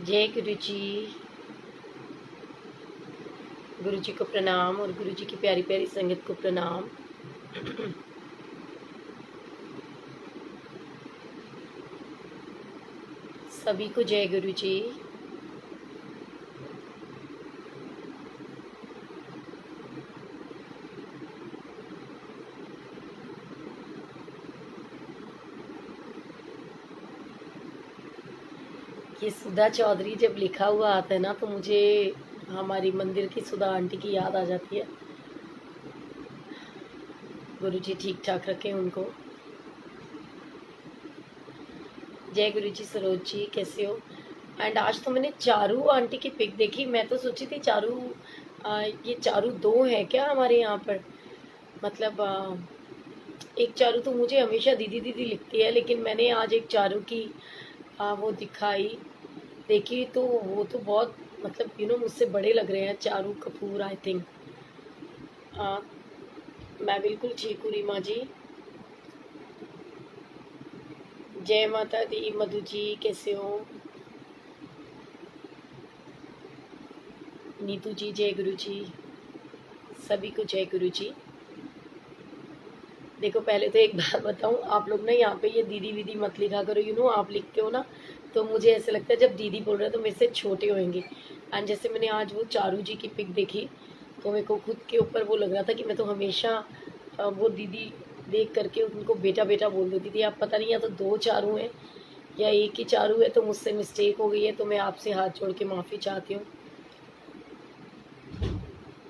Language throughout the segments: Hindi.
जय गुरु जी। गुरु जी को प्रणाम और गुरु जी की प्यारी प्यारी संगत को प्रणाम। सभी को जय गुरु जी। ये सुधा चौधरी जब लिखा हुआ आता है ना तो मुझे हमारी मंदिर की सुधा आंटी की याद आ जाती है। गुरु जी ठीक ठाक रखें उनको। जय गुरु जी। सरोज जी कैसे हो? एंड आज तो मैंने चारू आंटी की पिक देखी। मैं तो सोची थी चारू ये चारू दो है क्या हमारे यहाँ पर? मतलब एक चारू तो मुझे हमेशा दीदी दीदी लिखती है, लेकिन मैंने आज एक चारू की वो दिखाई देखी तो वो तो बहुत मतलब मुझसे बड़े लग रहे हैं। Charu Kapoor I think. मैं बिल्कुल ठीक हूँ रीमा जी। जय माता दी। मधु जी कैसे हो? नीतू जी जय गुरु जी। सभी को जय गुरु जी। देखो पहले तो एक बात बताऊं, आप लोग ना यहाँ पे ये दीदी वीदी मत लिखा करो। आप लिखते हो ना तो मुझे ऐसा लगता है जब दीदी बोल रहे हैं तो मेरे से छोटे होंगे। एंड जैसे मैंने आज वो चारू जी की पिक देखी तो मेरे को खुद के ऊपर वो लग रहा था कि मैं तो हमेशा वो दीदी देख करके उनको बेटा बेटा बोल देती थी। आप पता नहीं या तो दो चारू हैं या एक ही चारू है, तो मुझसे मिस्टेक हो गई है, तो मैं आपसे हाथ जोड़ के माफ़ी चाहती हूँ।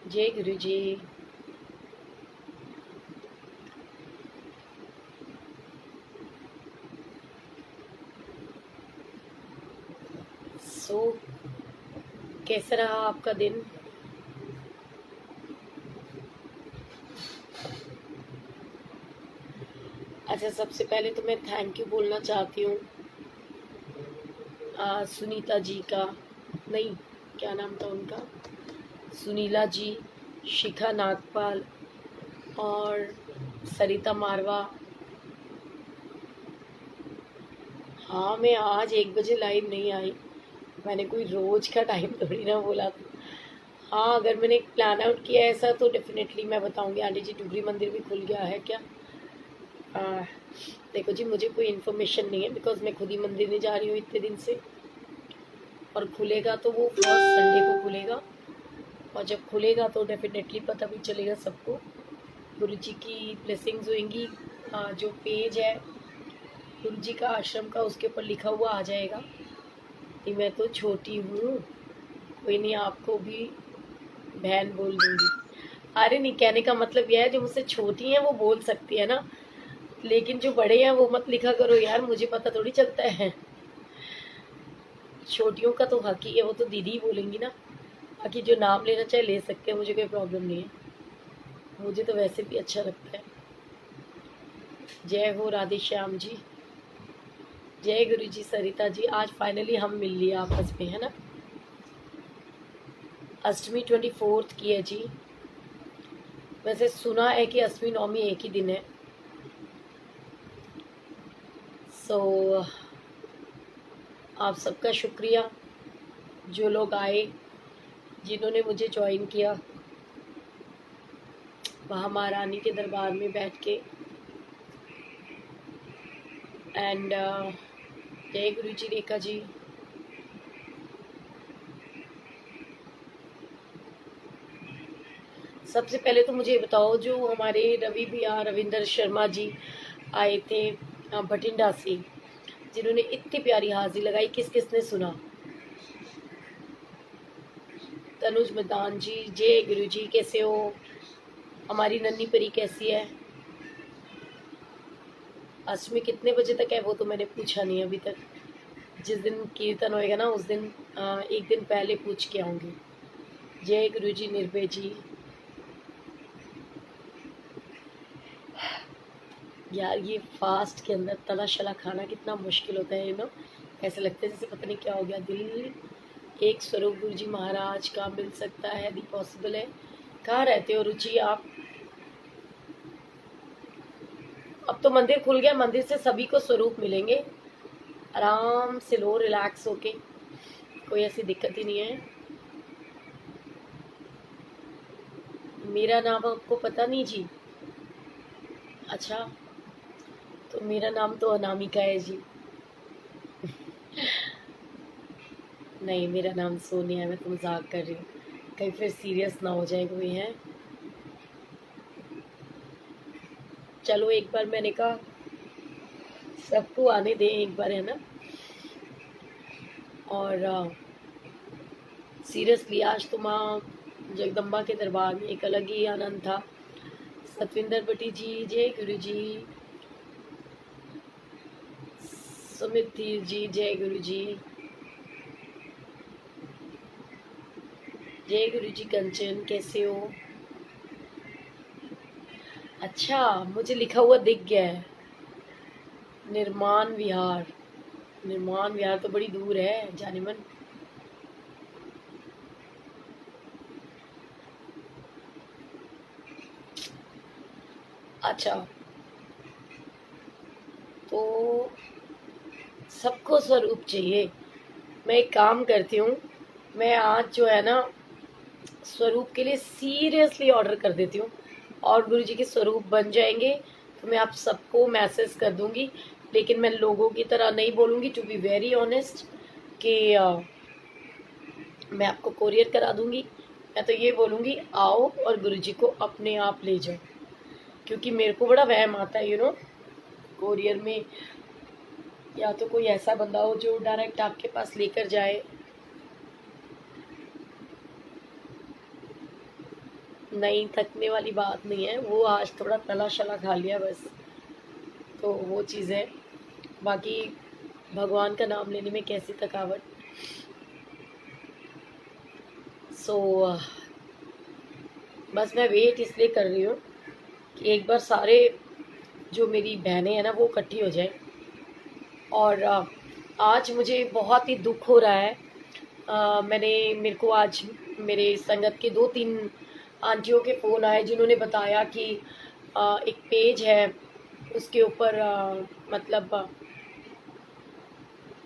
जय गुरु जी। सो कैसा रहा आपका दिन? अच्छा, सबसे पहले तो मैं थैंक यू बोलना चाहती हूँ सुनीता जी का, नहीं क्या नाम था उनका, सुनीला जी, शिखा नागपाल और सरिता मारवा। हाँ, मैं आज 1 बजे लाइव नहीं आई। मैंने कोई रोज का टाइम थोड़ी ना बोला था। हाँ, अगर मैंने प्लान आउट किया ऐसा तो डेफिनेटली मैं बताऊंगी। आंटी जी डुगरी मंदिर भी खुल गया है क्या? आ, देखो जी, मुझे कोई इन्फॉर्मेशन नहीं है बिकॉज मैं खुद ही मंदिर नहीं जा रही हूँ इतने दिन से। और खुलेगा तो वो फर्स्ट संडे को खुलेगा, और जब खुलेगा तो डेफिनेटली पता भी चलेगा सबको। गुरु जी की ब्लेसिंग्स होंगी। जो पेज है गुरु जी का आश्रम का उसके ऊपर लिखा हुआ आ जाएगा कि मैं तो छोटी हूँ, कोई नहीं, आपको भी बहन बोल दूंगी। अरे नहीं, कहने का मतलब यह है जो मुझसे छोटी हैं वो बोल सकती है ना, लेकिन जो बड़े हैं वो मत लिखा करो यार, मुझे पता थोड़ी चलता है। छोटियों का तो हक ही है, वो तो दीदी ही बोलेंगी ना। बाकी जो नाम लेना चाहे ले सकते हैं, मुझे कोई प्रॉब्लम नहीं है। मुझे तो वैसे भी अच्छा लगता है। जय हो राधे श्याम जी। जय गुरु जी। सरिता जी आज फाइनली हम मिल लिए आपस में, है ना। अष्टमी 24 की है जी। वैसे सुना है कि अष्टमी नवमी एक ही दिन है। सो आप सबका शुक्रिया जो लोग आए, जिन्होंने मुझे ज्वाइन किया वहाँ महारानी के दरबार में बैठ के। एंड जय गुरु जी। रेखा जी सबसे पहले तो मुझे बताओ, जो हमारे रवि भैया रविंदर शर्मा जी आए थे बठिंडा से, जिन्होंने इतनी प्यारी हाजिरी लगाई, किस किसने सुना? तनुज मैदान जी जय गुरु जी कैसे हो? हमारी नन्ही परी कैसी है? अष्टमी कितने बजे तक है वो तो मैंने पूछा नहीं अभी तक। जिस दिन कीर्तन होएगा ना उस दिन एक दिन पहले पूछ के आऊँगी। जय गुरु जी। निर्भय जी यार, ये फास्ट के अंदर तला शला खाना कितना मुश्किल होता है। ऐसा लगता है जैसे पता नहीं क्या हो गया। दिल एक स्वरूप गुरु जी महाराज का मिल सकता है, यदि पॉसिबल है। कहाँ रहते हो रुचि आप? अब तो मंदिर खुल गया, मंदिर से सभी को स्वरूप मिलेंगे। आराम से लो, रिलैक्स होके, कोई ऐसी दिक्कत ही नहीं है। मेरा नाम आपको पता नहीं जी? अच्छा, तो मेरा नाम तो अनामिका है जी। नहीं, मेरा नाम सोनिया है, मैं तो मजाक कर रही हूँ, कहीं फिर सीरियस ना हो जाए कोई है। चलो एक बार मैंने कहा सबको आने दें एक बार, है ना। और सीरियसली आज तो माँ जगदम्बा के दरबार में एक अलग ही आनंद था। सतविंदर भट्टी जी, जय गुरु जी। सुमित धीर जी, जय गुरु जी। जय गुरु जी। कंचन, कैसे हो? अच्छा, मुझे लिखा हुआ दिख गया है, निर्माण विहार। निर्माण विहार तो बड़ी दूर है जाने मन। अच्छा, तो सबको स्वरूप चाहिए। मैं एक काम करती हूँ, मैं आज जो है ना स्वरूप के लिए सीरियसली ऑर्डर कर देती हूँ, और गुरु जी के स्वरूप बन जाएंगे तो मैं आप सबको मैसेज कर दूंगी। लेकिन मैं लोगों की तरह नहीं बोलूँगी, टू बी वेरी ऑनेस्ट, कि मैं आपको कोरियर करा दूंगी। मैं तो ये बोलूँगी आओ और गुरु जी को अपने आप ले जाओ, क्योंकि मेरे को बड़ा वहम आता है कोरियर में, या तो कोई ऐसा बंदा हो जो डायरेक्ट आपके पास लेकर जाए। नहीं, थकने वाली बात नहीं है, वो आज थोड़ा तला शला खा लिया बस, तो वो चीज़ है। बाकी भगवान का नाम लेने में कैसी थकावट। सो बस मैं वेट इसलिए कर रही हूँ कि एक बार सारे जो मेरी बहनें हैं ना वो इकट्ठी हो जाए। और आज मुझे बहुत ही दुख हो रहा है। मेरे को आज मेरे संगत के 2-3 आंटियों के फ़ोन आए जिन्होंने बताया कि एक पेज है उसके ऊपर मतलब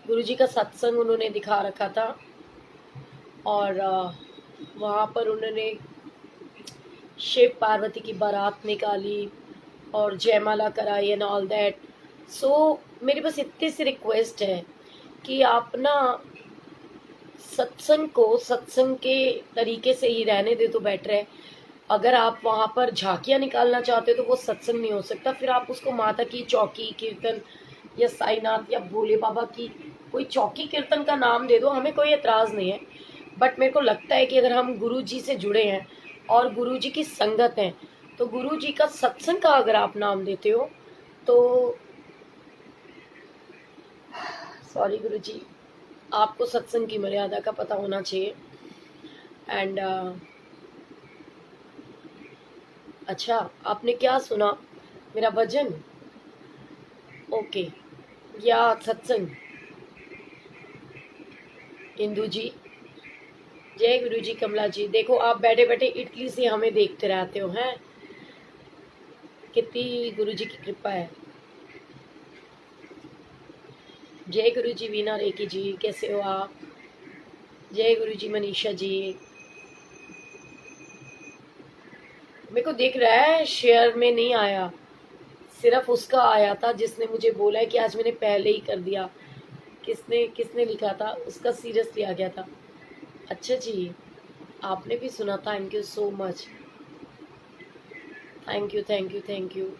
गुरुजी का सत्संग उन्होंने दिखा रखा था, और वहाँ पर उन्होंने शिव पार्वती की बारात निकाली और जयमाला कराई एंड ऑल दैट। सो मेरी बस इतनी सी रिक्वेस्ट है कि आप ना सत्संग को सत्संग के तरीके से ही रहने दे तो बेटर है। अगर आप वहाँ पर झांकियाँ निकालना चाहते हो तो वो सत्संग नहीं हो सकता, फिर आप उसको माता की चौकी कीर्तन या साईनाथ या भोले बाबा की कोई चौकी कीर्तन का नाम दे दो, हमें कोई एतराज़ नहीं है। बट मेरे को लगता है कि अगर हम गुरु जी से जुड़े हैं और गुरु जी की संगत हैं, तो गुरु जी का सत्संग का अगर आप नाम देते हो तो सॉरी गुरु जी, आपको सत्संग की मर्यादा का पता होना चाहिए। एंड अच्छा, आपने क्या सुना? मेरा भजन? ओके, या सत्संग? इंदू जी, जय गुरु जी। कमला जी, देखो आप बैठे बैठे इटली से हमें देखते रहते हो, हैं कितनी गुरु जी की कृपा है। जय गुरु जी। वीना रेकी जी, कैसे हो आप? जय गुरु जी। मनीषा जी, मेरे को दिख रहा है शेयर में नहीं आया, सिर्फ उसका आया था जिसने मुझे बोला है कि आज मैंने पहले ही कर दिया। किसने किसने लिखा था उसका सीरियसली आ गया था। अच्छा जी, आपने भी सुना, thank you so much. Thank you thank you thank you.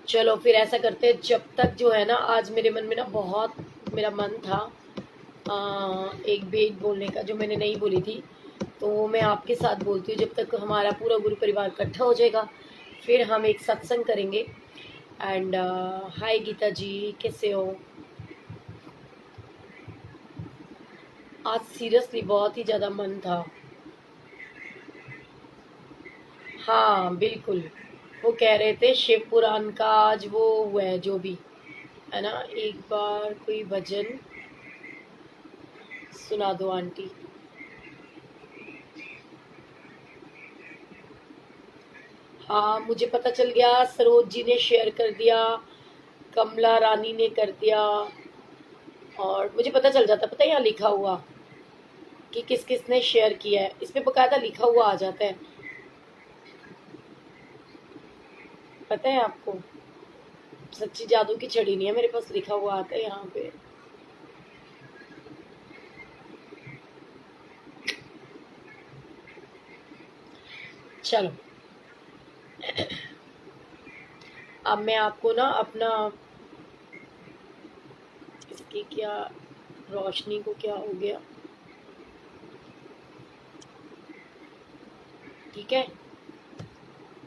चलो फिर ऐसा करते हैं, जब तक जो है ना आज मेरे मन में ना बहुत मेरा मन था एक बेट बोलने का जो मैंने नहीं बोली थी, तो वो मैं आपके साथ बोलती हूँ। जब तक हमारा पूरा गुरु परिवार इकट्ठा हो जाएगा फिर हम एक सत्संग करेंगे। एंड हाय गीता जी, कैसे हो? आज सीरियसली बहुत ही ज़्यादा मन था। हाँ बिल्कुल, वो कह रहे थे शिव पुराण का आज वो हुआ है जो भी है ना, एक बार कोई भजन सुना दो आंटी। हाँ मुझे पता चल गया, सरोज जी ने शेयर कर दिया, कमला रानी ने कर दिया, और मुझे पता चल जाता, पता है यहाँ लिखा हुआ कि किस किस ने शेयर किया है, इस पे बकायदा लिखा हुआ आ जाता है, पता है आपको। सच्ची जादू की छड़ी नहीं है, मेरे पास लिखा हुआ आता है यहाँ पे। चलो अब मैं आपको ना अपना, इसकी क्या रोशनी को क्या हो गया, ठीक है।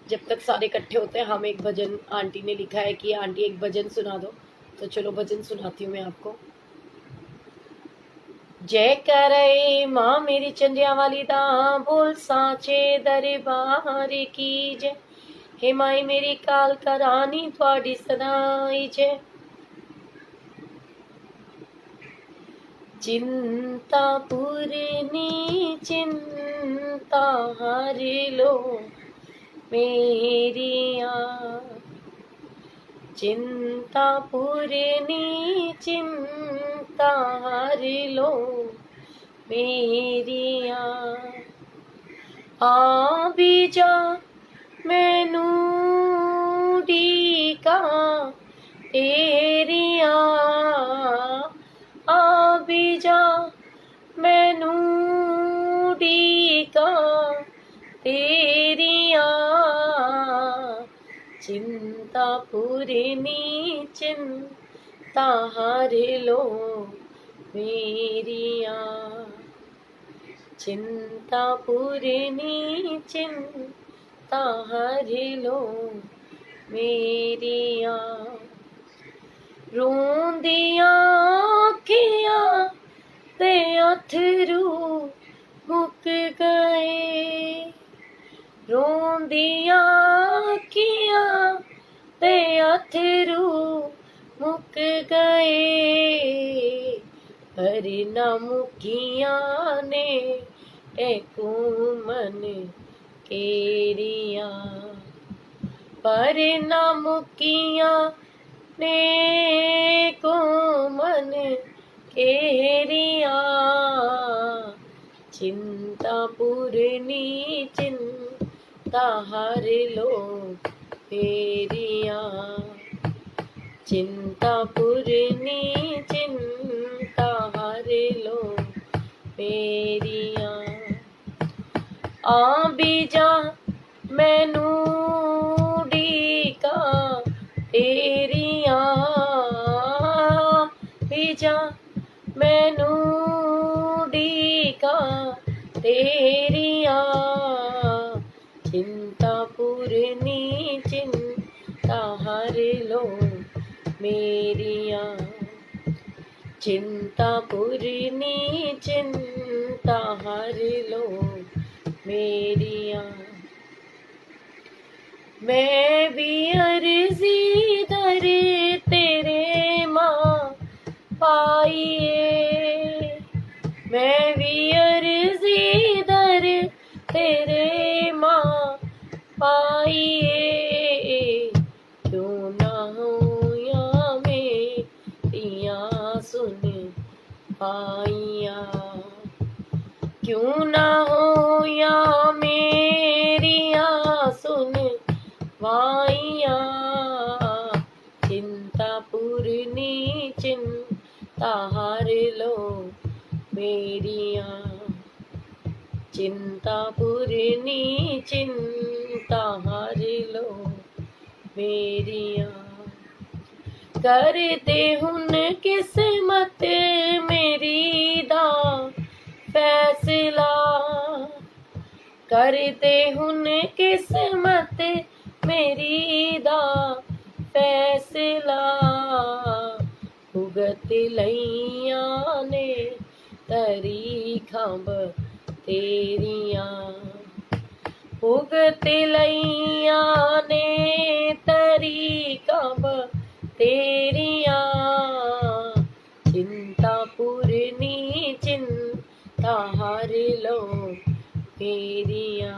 जब तक सारे इकट्ठे होते हैं हम एक भजन, आंटी ने लिखा है कि आंटी एक भजन सुना दो, तो चलो भजन सुनाती हूँ मैं आपको। जय करे माँ मेरी चंदिया वाली दा, बोल साचे दरबार की जय। हे माई मेरी काल करानी थोड़ी सदाई जय। चिंता पूरनी चिंता हर लो मेरिया, चिंता पूरनी चिंता हर लो मेरिया। आ भी जा मैनू ढीका तेरिया, आ भी जा मैनू ढीका तेरिया। चिंता पूरनी चिंता हर लो मेरिया, चिंता पूरनी चिंता हर लो मेरिया। रोंदियां अखियां ते अथरू मुक गए, रोंदियां अखियां ते अथरू मुक गए, पर ना मुखियां ने मन केरिया, पर ना मुखियां ने मन केरिया। चिंता पूरनी चिंता हर लो मेरिया, चिंता पूरनी चिंता हर लो मेरिया। आ भी जा मैनू ढीका तेरिया, भी जा मैनू ढीका तेरिया। चिंता पूरनी चिंता हर लो मेरिया, चिंता पूरनी चिंता हर लो मेरिया। मैं भी अर्जी दर तेरे माँ पाइए, मैं भी अर्जी दर तेरे माँ पाइए। क्यों ना हो या मेरिया सुन पाइया, क्यों ना हो या मेरिया सुन वाइया। चिंता पूरनी चिंता हर लो मेरिया, चिंता पूरनी चिंता हर लो मेरिया। कर दे हुन किस्मत मेरी दा फैसला, कर दे हुन किस्मत मेरी दा फैसला। भुगत लईया ने तरीखां तेरिया, भुगत लईया ने तरीखां तेरिया। चिंता पूरनी चिंता हर लो मेरिया,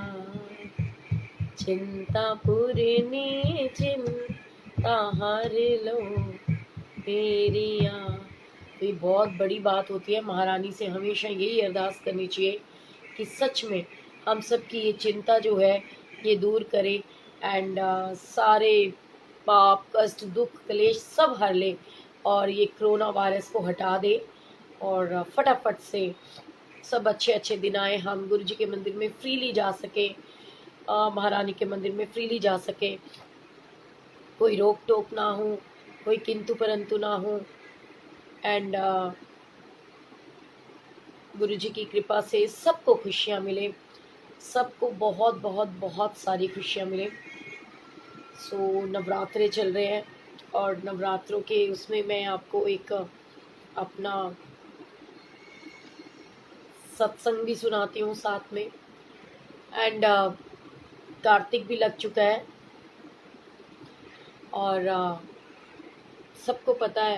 चिंता पूरनी चिंता हार लो मेरिया। तो ये बहुत बड़ी बात होती है। महारानी से हमेशा यही अरदास करनी चाहिए कि सच में हम सब की ये चिंता जो है ये दूर करे एंड सारे पाप कष्ट दुख क्लेश सब हर ले और ये कोरोना वायरस को हटा दे और फटाफट से सब अच्छे अच्छे दिन आए, हम गुरु जी के मंदिर में फ्रीली जा सके, महारानी के मंदिर में फ्रीली जा सके, कोई रोक टोक ना हो, कोई किंतु परंतु ना हो एंड गुरु जी की कृपा से सबको खुशियाँ मिले, सबको बहुत बहुत बहुत सारी खुशियाँ मिले। सो नवरात्रे चल रहे हैं और नवरात्रों के उसमें मैं आपको एक अपना सत्संग भी सुनाती हूँ साथ में एंड कार्तिक भी लग चुका है और सबको पता है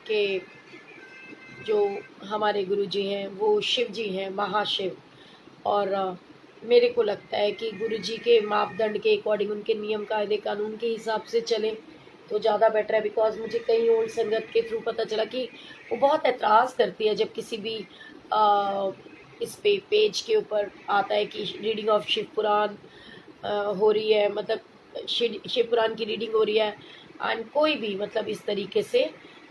कि जो हमारे गुरु जी हैं वो शिव जी हैं, महाशिव। और मेरे को लगता है कि गुरु जी के मापदंड के अकॉर्डिंग, उनके नियम कायदे कानून के हिसाब से चले तो ज़्यादा बेटर है। बिकॉज मुझे कई ओल्ड संगत के थ्रू पता चला कि वो बहुत ऐतराज़ करती है जब किसी भी इस पे पेज के ऊपर आता है कि रीडिंग ऑफ शिव पुराण हो रही है, मतलब शिव पुराण की रीडिंग हो रही है एंड कोई भी मतलब इस तरीके से,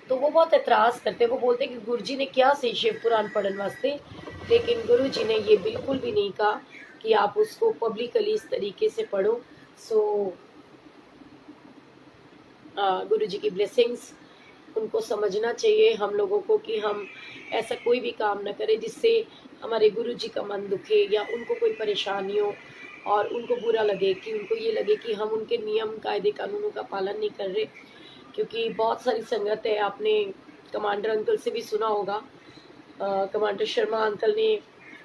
तो वो बहुत ऐतराज़ करते हैं। वो बोलते हैं कि गुरु जी ने क्या से शिव पुराण पढ़ने वास्ते, लेकिन गुरु जी ने ये बिल्कुल भी नहीं कहा कि आप उसको पब्लिकली इस तरीके से पढ़ो। सो गुरु जी की ब्लेसिंग्स उनको समझना चाहिए हम लोगों को कि हम ऐसा कोई भी काम ना करें जिससे हमारे गुरु जी का मन दुखे या उनको कोई परेशानी हो और उनको बुरा लगे, कि उनको ये लगे कि हम उनके नियम कायदे कानूनों का पालन नहीं कर रहे। क्योंकि बहुत सारी संगत है, आपने कमांडर अंकल से भी सुना होगा, कमांडर शर्मा अंकल ने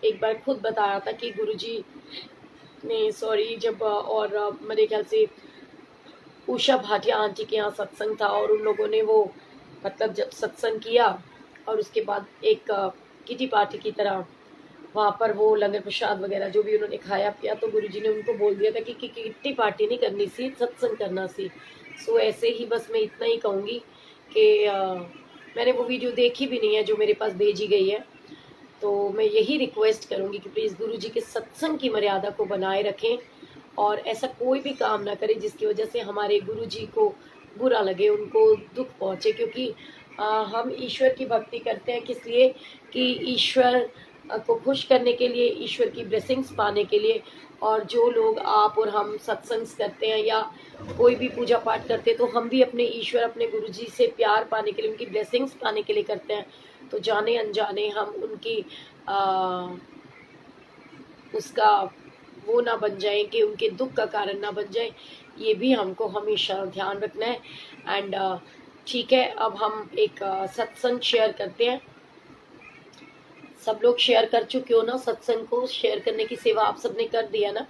एक बार खुद बताया था कि गुरुजी ने जब और मेरे ख्याल से उषा भाटिया आंटी के यहाँ सत्संग था और उन लोगों ने वो मतलब जब सत्संग किया और उसके बाद एक किटी पार्टी की तरह वहाँ पर वो लंगर प्रसाद वगैरह जो भी उन्होंने खाया पिया, तो गुरुजी ने उनको बोल दिया था कि किटी पार्टी नहीं करनी सी, सत्संग करना सी। सो ऐसे ही बस मैं इतना ही कहूँगी कि मैंने वो वीडियो देखी भी नहीं है जो मेरे पास भेजी गई है, तो मैं यही रिक्वेस्ट करूँगी कि प्लीज़ गुरु जी के सत्संग की मर्यादा को बनाए रखें और ऐसा कोई भी काम ना करें जिसकी वजह से हमारे गुरु जी को बुरा लगे, उनको दुख पहुँचे। क्योंकि हम ईश्वर की भक्ति करते हैं किस लिए कि ईश्वर को खुश करने के लिए, ईश्वर की ब्लेसिंग्स पाने के लिए। और जो लोग आप और हम सत्संग करते हैं या कोई भी पूजा पाठ करते हैं तो हम भी अपने ईश्वर, अपने गुरु जी से प्यार पाने के लिए, उनकी ब्लेसिंग्स पाने के लिए करते हैं। तो जाने अनजाने हम उनकी उसका वो ना बन जाए कि उनके दुख का कारण ना बन जाए, ये भी हमको हमेशा ध्यान रखना है। एंड ठीक है, अब हम एक सत्संग शेयर करते हैं। सब लोग शेयर कर चुके हो ना सत्संग को? शेयर करने की सेवा आप सबने कर दिया ना?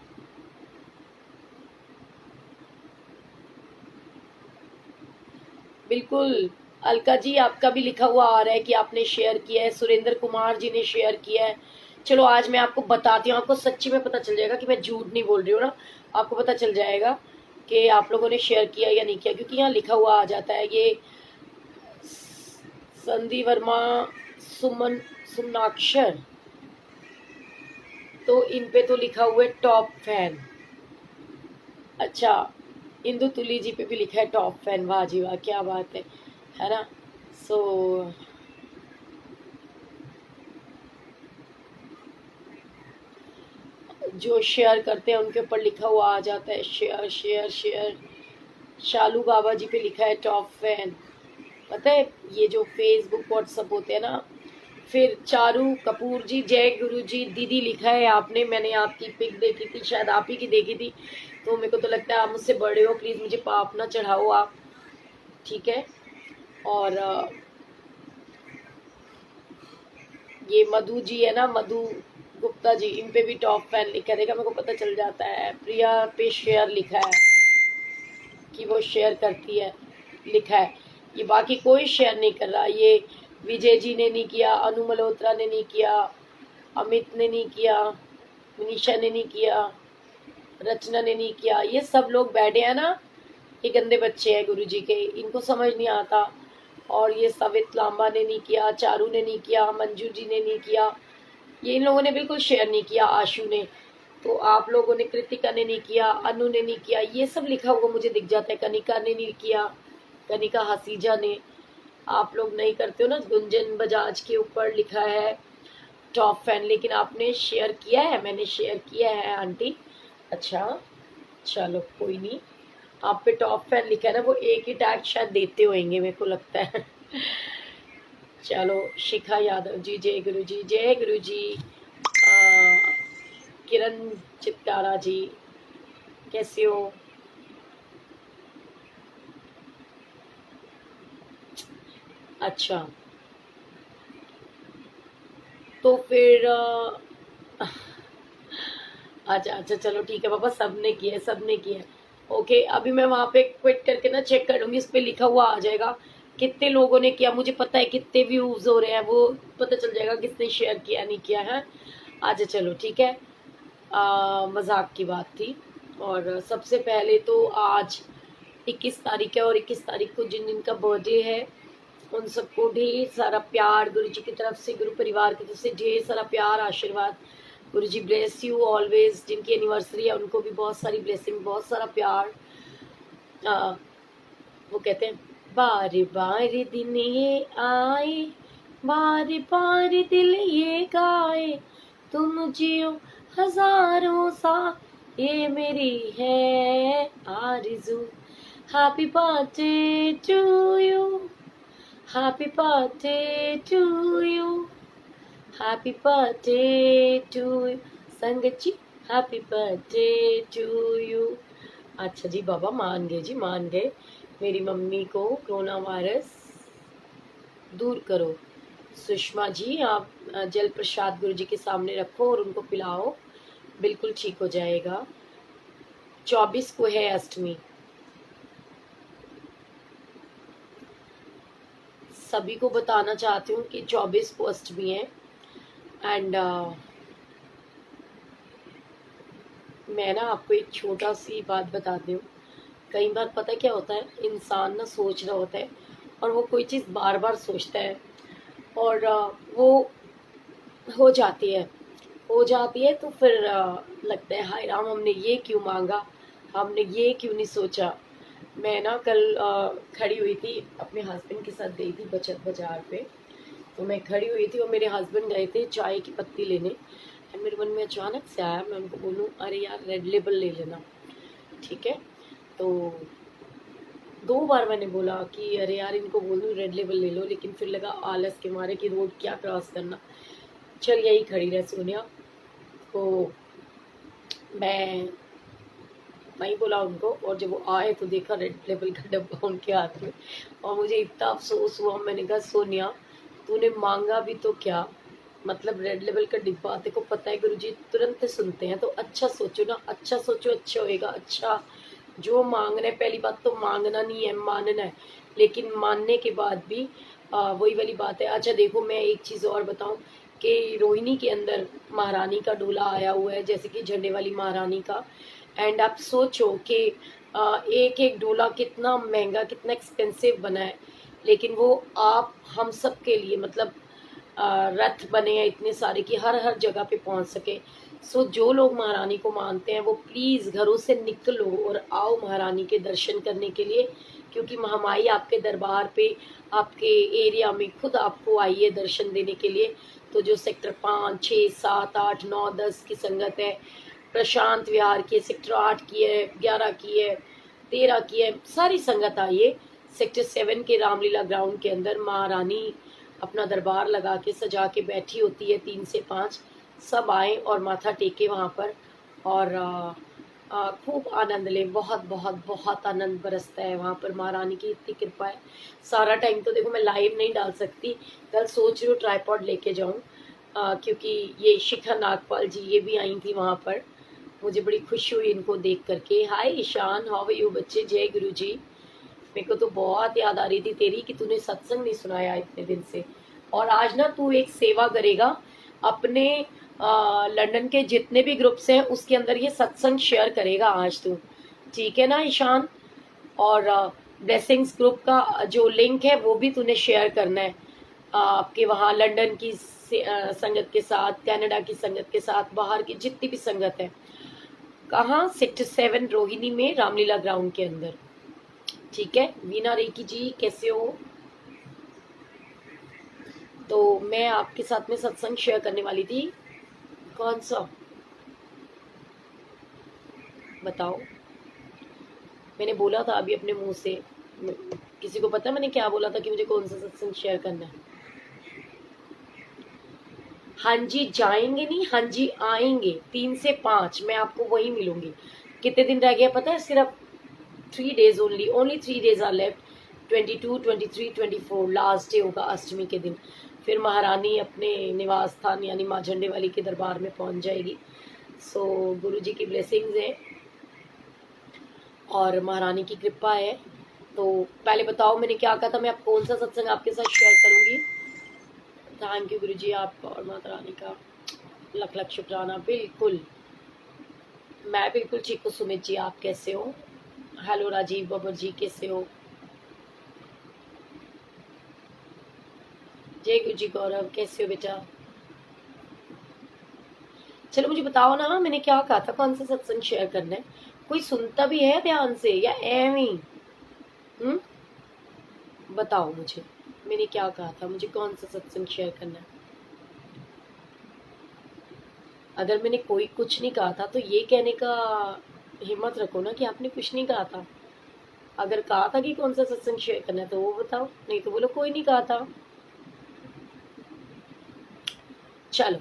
बिल्कुल। अलका जी आपका भी लिखा हुआ आ रहा है कि आपने शेयर किया है, सुरेंद्र कुमार जी ने शेयर किया है। चलो आज मैं आपको बताती हूँ, आपको सच्ची में पता चल जाएगा कि मैं झूठ नहीं बोल रही हूँ ना, आपको पता चल जाएगा कि आप लोगों ने शेयर किया या नहीं किया, क्योंकि यहाँ लिखा हुआ आ जाता है। ये संधि वर्मा, सुमन, सुमनाक्षर, तो इन पे तो लिखा हुआ है टॉप फैन। अच्छा, इंदु तुली जी पे भी लिखा है टॉप फैन। वाह जी वाह, क्या बात है ना? सो जो शेयर करते हैं उनके ऊपर लिखा हुआ आ जाता है शेयर शेयर शेयर। शालू बाबा जी पे लिखा है टॉप फैन। पता है ये जो फेसबुक व्हाट्सअप होते हैं ना, फिर चारू कपूर जी, जय गुरु जी दीदी लिखा है आपने, मैंने आपकी पिक देखी थी, शायद आप ही की देखी थी, तो मेरे को तो लगता है आप मुझसे बड़े हो, प्लीज़ मुझे पाप ना चढ़ाओ आप, ठीक है? और ये मधु जी है ना, मधु गुप्ता जी, इन पे भी टॉप फैन लिखा रहेगा, मेरे को पता चल जाता है। प्रिया पे शेयर लिखा है कि वो शेयर करती है, लिखा है। ये बाकी कोई शेयर नहीं कर रहा, ये विजय जी ने नहीं किया, अनु मल्होत्रा ने नहीं किया, अमित ने नहीं किया, मनीषा ने नहीं किया, रचना ने नहीं किया। ये सब लोग बैठे हैं ना, ये गंदे बच्चे हैं गुरुजी के, इनको समझ नहीं आता। और ये सवित लांबा ने नहीं किया, चारू ने नहीं किया, मंजू जी ने नहीं किया, ये इन लोगों ने बिल्कुल शेयर नहीं किया, आशु ने, तो आप लोगों ने, कृतिका ने नहीं किया, अनु ने नहीं किया, ये सब लिखा हुआ मुझे दिख जाता है। कनिका ने नहीं किया, कनिका हसीजा ने, आप लोग नहीं करते हो ना। गुंजन बजाज के ऊपर लिखा है टॉप फैन, लेकिन आपने शेयर किया है, मैंने शेयर किया है आंटी। अच्छा चलो कोई नहीं, आप पे टॉप फैन लिखा है ना, वो एक ही टैग शायद देते होंगे मेरे को लगता है। चलो शिखा यादव जी, जय गुरु जी, जय गुरु जी। किरण चित्कारा जी, कैसे हो? अच्छा तो फिर अच्छा अच्छा चलो ठीक है पापा, सबने किया है, सबने किया है। ओके, अभी मैं वहां पे क्विट करके ना चेक करूंगी, इस पे लिखा हुआ आ जाएगा कितने लोगों ने किया, मुझे पता है कितने व्यूज हो रहे हैं, वो पता चल जाएगा किसने शेयर किया नहीं किया है। अच्छा चलो ठीक है, मजाक की बात थी। और सबसे पहले तो आज 21 तारीख है, और 21 तारीख को जिन जिनका बर्थडे है उन सबको ढेर सारा प्यार गुरु जी की तरफ से, गुरु परिवार की तरफ से ढेर सारा प्यार, आशीर्वाद। गुरु जी ब्लेस यू ऑलवेज। जिनकी एनिवर्सरी है उनको भी बहुत सारी ब्लेसिंग, बहुत सारा प्यार। आ, वो कहते हैं बार बार दिन ये आए, बार बार दिल ये गाए, तुम जियो हजारों सा, ये मेरी है आरज़ू। Happy birthday to you, happy birthday to you, happy birthday to you. संगत जी हैप्पी बर्थडे टू यू। अच्छा जी बाबा मान गए जी, मान गए। मेरी मम्मी को कोरोना वायरस दूर करो। सुषमा जी आप जल प्रसाद गुरु जी के सामने रखो और उनको पिलाओ, बिल्कुल ठीक हो जाएगा। 24 को है अष्टमी। सभी को बताना चाहती हूँ कि 24 को अष्टमी है। एंड मैं ना आपको एक छोटा सी बात बताती हूँ। कई बार पता क्या होता है, इंसान ना सोच रहा होता है और वो कोई चीज़ बार बार सोचता है और वो हो जाती है, हो जाती है तो फिर लगता है हाय राम, हमने ये क्यों मांगा, हमने ये क्यों नहीं सोचा। मैं ना कल खड़ी हुई थी, अपने हस्बैंड के साथ गई थी बचत बाजार पे। तो मैं खड़ी हुई थी और मेरे हस्बैंड गए थे चाय की पत्ती लेने। एंड मेरे मन में अचानक से आया, मैं उनको बोलूँ अरे यार रेड लेबल ले लेना, ठीक है। तो 2 बार मैंने बोला कि अरे यार इनको बोलूँ रेड लेबल ले लो, लेकिन फिर लगा आलस के मारे कि रोड क्या क्रॉस करना, चल यही खड़ी रह सोनिया। तो मैं नहीं बोला उनको, और जब वो आए तो देखा रेड लेबल का डब्बा उनके हाथ में, और मुझे इतना अफसोस हुआ। मैंने कहा सोनिया तूने मांगा भी तो क्या, मतलब रेड लेवल का डिब्बा, तेरे को पता है गुरुजी तुरंत सुनते हैं, तो अच्छा सोचो ना, अच्छा सोचो, अच्छा होएगा। अच्छा जो मांगना है, पहली बात तो मांगना नहीं है, मानना है। लेकिन मानने के बाद भी वही वाली बात है। अच्छा देखो मैं एक चीज़ और बताऊं कि रोहिणी के अंदर महारानी का डोला आया हुआ है, जैसे कि झंडे वाली महारानी का। एंड आप सोचो कि एक एक डोला कितना महंगा, कितना एक्सपेंसिव बना है, लेकिन वो आप हम सब के लिए मतलब रथ बने हैं इतने सारे कि हर हर जगह पे पहुंच सके। सो जो लोग महारानी को मानते हैं वो प्लीज़ घरों से निकलो और आओ महारानी के दर्शन करने के लिए, क्योंकि महामाई आपके दरबार पे, आपके एरिया में खुद आपको आई है दर्शन देने के लिए। तो जो सेक्टर 5, 6, 7, 8, 9, 10 की संगत है, प्रशांत विहार की, सेक्टर 8 की है, 11 की है, 13 की है, सारी संगत आई है। सेक्टर 7 के रामलीला ग्राउंड के अंदर महारानी अपना दरबार लगा के सजा के बैठी होती है 3 से 5। सब आए और माथा टेके वहाँ पर, और खूब आनंद लें। बहुत बहुत बहुत आनंद बरसता है वहाँ पर, महारानी की इतनी कृपा है। सारा टाइम तो देखो मैं लाइव नहीं डाल सकती, कल सोच रही हूँ ट्राईपॉड लेके जाऊँ, क्योंकि ये शिखा नागपाल जी ये भी आई थी वहाँ पर। मुझे बड़ी खुशी हुई इनको देख करके। हाय ईशान, हाउ आर यू बच्चे, जय गुरु जी। मेरे को तो बहुत याद आ रही थी तेरी कि तूने सत्संग नहीं सुनाया इतने दिन से। और आज ना तू एक सेवा करेगा अपने लंदन के जितने भी ग्रुप्स हैं उसके अंदर ये सत्संग शेयर करेगा आज तू, ठीक है ना ईशान? और ब्लेसिंग्स ग्रुप का जो लिंक है वो भी तूने शेयर करना है आपके वहाँ लंदन की संगत के साथ, कनाडा की संगत के साथ, बाहर की जितनी भी संगत है। कहाँ? सेक्टर 7 रोहिणी में, रामलीला ग्राउंड के अंदर, ठीक है? वीना रेकी जी कैसे हो? तो मैं आपके साथ में सत्संग शेयर करने वाली थी। कौन सा बताओ? मैंने बोला था अभी अपने मुंह से, किसी को पता है मैंने क्या बोला था कि मुझे कौन सा सत्संग शेयर करना है? हाँ जी जाएंगे नहीं, हाँ जी आएंगे 3 से 5, मैं आपको वही मिलूंगी। कितने दिन रह गया पता है? सिर्फ 3 days only 3 days are left. 22, 23, 24 last day होगा अष्टमी के दिन। फिर महारानी अपने निवास स्थान यानी माँ झंडे वाली के दरबार में पहुंच जाएगी। सो गुरु जी की ब्लेसिंग्स है और महारानी की कृपा है। तो पहले बताओ मैंने क्या कहा था, मैं आप कौन सा सत्संग आपके साथ शेयर करूंगी? थैंक यू गुरु जी आपका और माता रानी का लख लख शुक्राना। बिल्कुल मैं बिल्कुल ठीक हूँ। सुमित जी आप कैसे हो? हेलो राजीव बबर जी कैसे हो? जय गुरु जी गौरव कैसे हो बेटा? चलो मुझे बताओ ना मैंने क्या कहा था, कौन सा सत्संग शेयर करना है? कोई सुनता भी है ध्यान से या एवं ही? बताओ मुझे मैंने क्या कहा था, मुझे कौन सा सत्संग शेयर करना है? अगर मैंने कोई कुछ नहीं कहा था तो ये कहने का हिम्मत रखो ना कि आपने कुछ नहीं कहा था। अगर कहा था कि कौन सा सत्संग शेयर करना है तो वो बताओ, नहीं तो बोलो कोई नहीं कहा था। चलो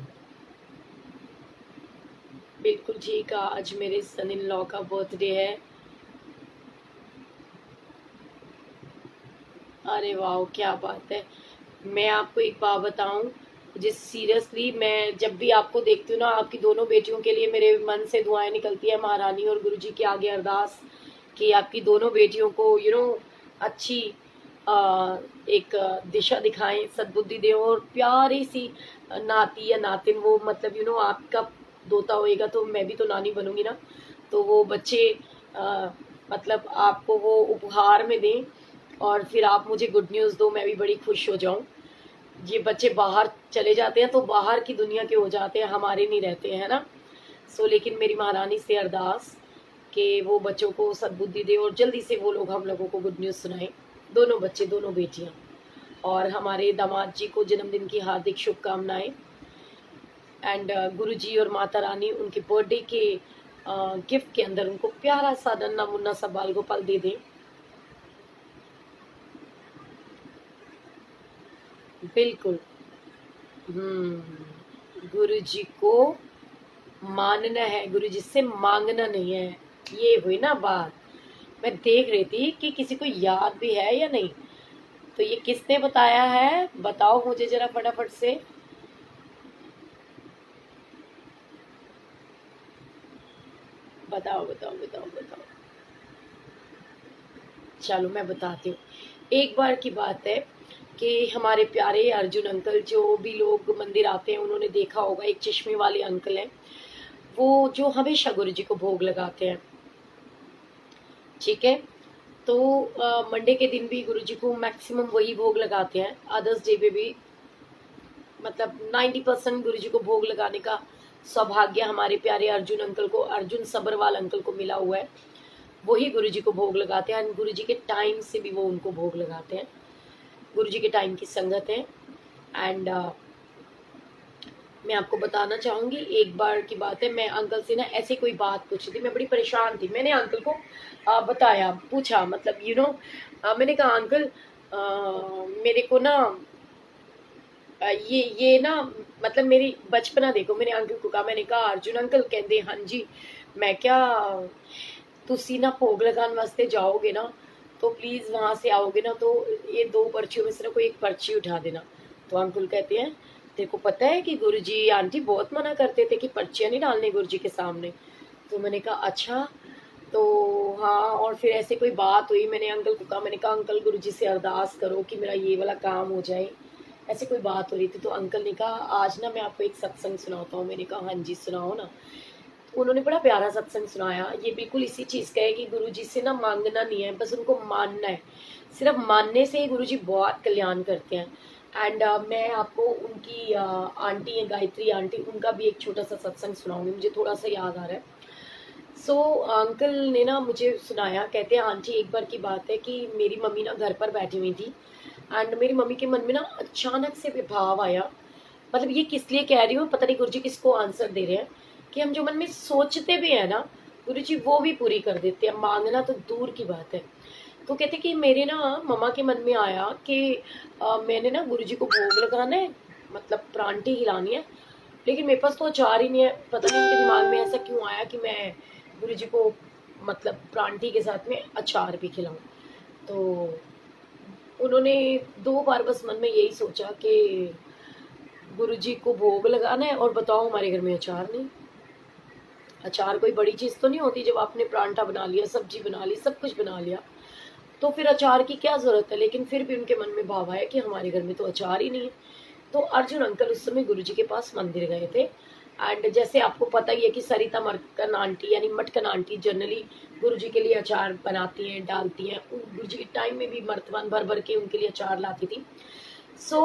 बिल्कुल ठीक है, आज मेरे सन इन लॉ का बर्थडे है। अरे वाह क्या बात है। मैं आपको एक बात बताऊं, जिस सीरियसली मैं जब भी आपको देखती हूँ ना, आपकी दोनों बेटियों के लिए मेरे मन से दुआएं निकलती है महारानी और गुरुजी के आगे अरदास कि आपकी दोनों बेटियों को अच्छी एक दिशा दिखाएं, सद्बुद्धि दें और प्यारी सी नाती या नातिन, वो मतलब आपका दोता होएगा तो मैं भी तो नानी बनूंगी ना, तो वो बच्चे मतलब आपको वो उपहार में दें और फिर आप मुझे गुड न्यूज़ दो, मैं भी बड़ी खुश हो जाऊं। ये बच्चे बाहर चले जाते हैं तो बाहर की दुनिया के हो जाते हैं, हमारे नहीं रहते हैं ना। लेकिन मेरी महारानी से अरदास कि वो बच्चों को सद्बुद्धि दे और जल्दी से वो लोग हम लोगों को गुड न्यूज़ सुनाएं। दोनों बच्चे, दोनों बेटियां, और हमारे दामाद जी को जन्मदिन की हार्दिक शुभकामनाएं। एंड गुरु जी और माता रानी उनके बर्थडे के गिफ्ट के अंदर उनको प्यारा सा नन्ना मुन्ना सा बाल गोपाल दे दें। बिल्कुल। गुरु जी को मानना है, गुरु जी से मांगना नहीं है, ये हुई ना बात। मैं देख रही थी कि किसी को याद भी है या नहीं, तो ये किसने बताया है बताओ मुझे जरा फटाफट से। बताओ बताओ बताओ बताओ। चलो मैं बताती हूँ। एक बार की बात है कि हमारे प्यारे अर्जुन अंकल, जो भी लोग मंदिर आते हैं उन्होंने देखा होगा, एक चश्मे वाले अंकल हैं, वो जो हमेशा गुरु जी को भोग लगाते हैं, ठीक है? तो मंडे के दिन भी गुरु जी को मैक्सिमम वही भोग लगाते हैं, अदर्स डे पे भी मतलब 90% गुरु जी को भोग लगाने का सौभाग्य हमारे प्यारे अर्जुन अंकल को, अर्जुन सबरवाल अंकल को मिला हुआ है। वही गुरु जी को भोग लगाते हैं, गुरु जी के टाइम से भी वो उनको भोग लगाते हैं। गुरु जी के टाइम की संगत है। एंड मैं आपको बताना चाहूँगी, एक बार की बात है, मैं अंकल से ना ऐसे कोई बात पूछी थी, मैं बड़ी परेशान थी। मैंने अंकल को बताया, पूछा, मतलब मैंने कहा अंकल मेरे को ना ये ना मतलब मेरी बचपना देखो। मैंने अंकल को कहा, मैंने कहा अर्जुन अंकल कहते हाँ जी, मैं क्या तुसी ना भोग लगाने वास्ते जाओगे ना तो प्लीज़ वहाँ से आओगे ना तो ये 2 पर्चियों में से ना कोई एक पर्ची उठा देना। तो अंकल कहते हैं तेरे को पता है कि गुरुजी आंटी बहुत मना करते थे कि पर्चियाँ नहीं डालनी गुरुजी के सामने। तो मैंने कहा अच्छा, तो हाँ, और फिर ऐसे कोई बात हुई, मैंने अंकल को कहा, मैंने कहा अंकल गुरुजी से अरदास करो कि मेरा ये वाला काम हो जाए, ऐसे कोई बात हो रही थी, तो अंकल ने कहा आज ना मैं आपको एक सत्संग सुनाता हूँ। मैंने कहा हाँ जी सुनाओ ना। तो उन्होंने बड़ा प्यारा सत्संग सुनाया। ये बिल्कुल इसी चीज़ का है कि गुरुजी से ना मांगना नहीं है, बस उनको मानना है। सिर्फ मानने से ही गुरुजी बहुत कल्याण करते हैं। एंड मैं आपको उनकी आंटी है गायत्री आंटी, उनका भी एक छोटा सा सत्संग सुनाऊंगी, मुझे थोड़ा सा याद आ रहा है। सो अंकल ने ना मुझे सुनाया, कहते हैं आंटी एक बार की बात है कि मेरी मम्मी ना घर पर बैठी हुई थी एंड मेरी मम्मी के मन में ना अचानक से विभाव आया। मतलब ये किस लिए कह रही हूँ पता नहीं, गुरुजी किसको आंसर दे रहे हैं कि हम जो मन में सोचते भी है ना गुरुजी वो भी पूरी कर देते हैं, मांगना तो दूर की बात है। तो कहते कि मेरे ना मम्मा के मन में आया कि मैंने ना गुरुजी को भोग लगाना है, मतलब प्रांटी हिलानी है, लेकिन मेरे पास तो अचार ही नहीं है। पता नहीं उनके दिमाग में ऐसा क्यों आया कि मैं गुरुजी को मतलब प्रांटी के साथ में अचार भी खिलाऊं। तो उन्होंने 2 बार बस मन में यही सोचा कि गुरुजी को भोग लगाना है और बताओ हमारे घर में अचार नहीं। अचार कोई बड़ी चीज़ तो नहीं होती, जब आपने परांठा बना लिया, सब्जी बना ली, सब कुछ बना लिया, तो फिर अचार की क्या ज़रूरत है। लेकिन फिर भी उनके मन में भाव आया कि हमारे घर में तो अचार ही नहीं है। तो अर्जुन अंकल उस समय गुरुजी के पास मंदिर गए थे। एंड जैसे आपको पता ही है कि सरिता मटकन आंटी यानी मटकन आंटी जनरली गुरुजी के लिए अचार बनाती हैं, डालती हैं। गुरुजी के टाइम में भी मर्तबान भर भर के उनके लिए अचार लाती थी। सो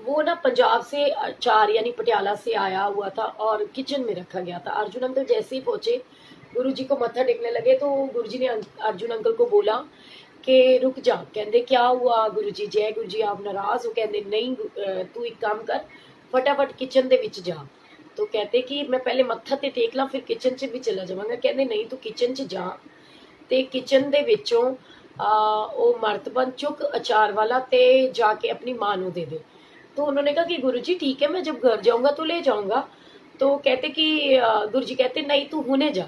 वो ना पंजाब से अचार यानी पटियाला से आया हुआ था और किचन में रखा गया था। अर्जुन अंकल जैसे ही पहुंचे गुरुजी को मत्था टेकने लगे, तो गुरुजी ने अर्जुन अंकल को बोला कि रुक जा। कहते क्या हुआ गुरुजी, जय गुरुजी आप नाराज हो? कहते नहीं तू एक काम कर, फटाफट किचन दे विच जा। तो कहते कि मैं पहले मत्था ते टेक ला फिर किचन च भी चला जावांगा। कहते नहीं तू किचन च जा ते किचन दे विचों ਉਹ ਮਰਤਬਨ ਚੁੱਕ अचार वाला ते जाके अपनी मां ਨੂੰ दे दे। तो उन्होंने कहा कि गुरुजी ठीक है मैं जब घर जाऊंगा तो ले जाऊंगा। तो कहते कि गुरुजी कहते नहीं तू हुने जा।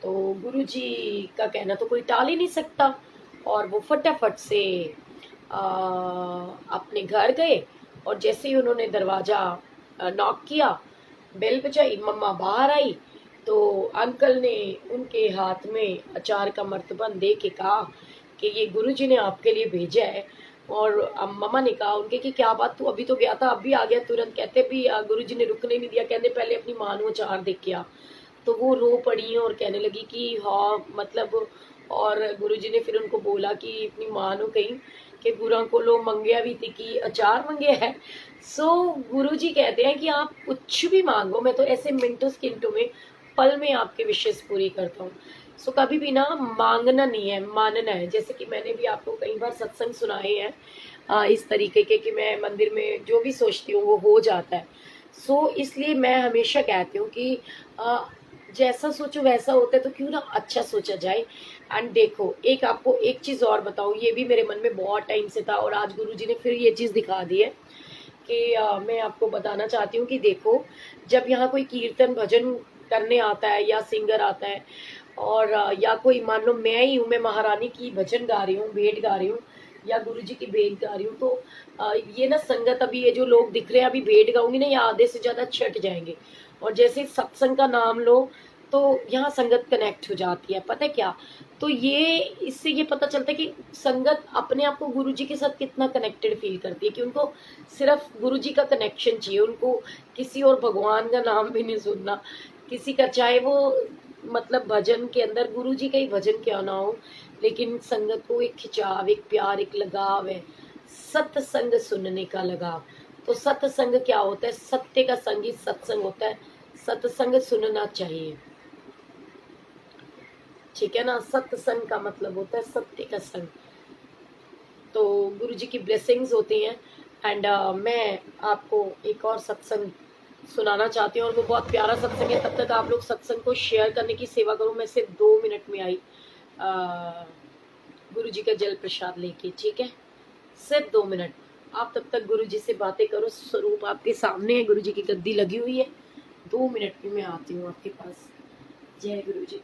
तो गुरुजी का कहना तो कोई टाल ही नहीं सकता, और वो फटाफट से अपने घर गए। और जैसे ही उन्होंने दरवाजा नॉक किया, बेल बजाई, मम्मा बाहर आई, तो अंकल ने उनके हाथ में अचार का मर्तबन दे के कहा कि ये गुरुजी ने आपके लिए भेजा है। और मम्मा ने कहा उनके कि क्या बात, तू अभी तो गया था अभी आ गया तुरंत? कहते भी गुरुजी ने रुकने नहीं दिया, कहते पहले अपनी मां को अचार दे के आ। तो वो रो पड़ी और कहने लगी कि हाँ मतलब, और गुरुजी ने फिर उनको बोला कि अपनी मां को कहीं कि गुरा को लो मंगया भी थी कि अचार मंगया है। सो गुरुजी कहते हैं कि आप कुछ भी मांगो, मैं तो ऐसे मिनटों स्किंटों में पल में आपके विशेष पूरी करता हूँ। सो कभी भी ना मांगना नहीं है, मानना है। जैसे कि मैंने भी आपको कई बार सत्संग सुनाए हैं इस तरीके के कि मैं मंदिर में जो भी सोचती हूँ वो हो जाता है। सो इसलिए मैं हमेशा कहती हूँ कि जैसा सोचो वैसा होता है, तो क्यों ना अच्छा सोचा जाए। एंड देखो एक आपको एक चीज़ और बताऊँ, ये भी मेरे मन में बहुत टाइम से था और आज गुरुजी ने फिर ये चीज़ दिखा दी है कि मैं आपको बताना चाहती हूँ कि देखो जब यहाँ कोई कीर्तन भजन करने आता है या सिंगर आता है, और या कोई मान लो मैं ही हूँ, मैं महारानी की भजन गा रही हूँ, भेंट गा रही हूँ या गुरुजी की भेंट गा रही हूँ, तो ये ना संगत अभी ये जो लोग दिख रहे हैं अभी भेंट गाऊंगी ना, ये आधे से ज़्यादा छट जाएंगे। और जैसे सत्संग का नाम लो तो यहाँ संगत कनेक्ट हो जाती है। पता है क्या, तो ये इससे ये पता चलता है कि संगत अपने आप को गुरुजी के साथ कितना कनेक्टेड फील करती है, कि उनको सिर्फ गुरुजी का कनेक्शन चाहिए, उनको किसी और भगवान का नाम भी नहीं सुनना किसी का, चाहे वो मतलब भजन के अंदर गुरुजी का ही भजन क्यों ना हो, लेकिन संगत को एक खिंचाव, एक प्यार, एक लगाव है, सत्संग सुनने का लगाव। तो सत्संग क्या होता है? सत्य का संग ही सत्संग होता है, सत्संग सुनना चाहिए, ठीक है ना। सत्संग का मतलब होता है सत्य का संग। तो गुरु जी की ब्लेसिंग्स होती हैं। एंड मैं आपको एक और सत्संग सुनाना चाहती हूँ, और वो बहुत प्यारा सत्संग है। तब तक आप लोग सत्संग को शेयर करने की सेवा करो। मैं सिर्फ 2 मिनट में आई गुरु जी का जल प्रसाद लेके, ठीक है। सिर्फ 2 मिनट आप तब तक गुरु जी से बातें करो। स्वरूप आपके सामने है, गुरु जी की गद्दी लगी हुई है। 2 मिनट में मैं आती हूँ आपके पास। जय गुरु जी।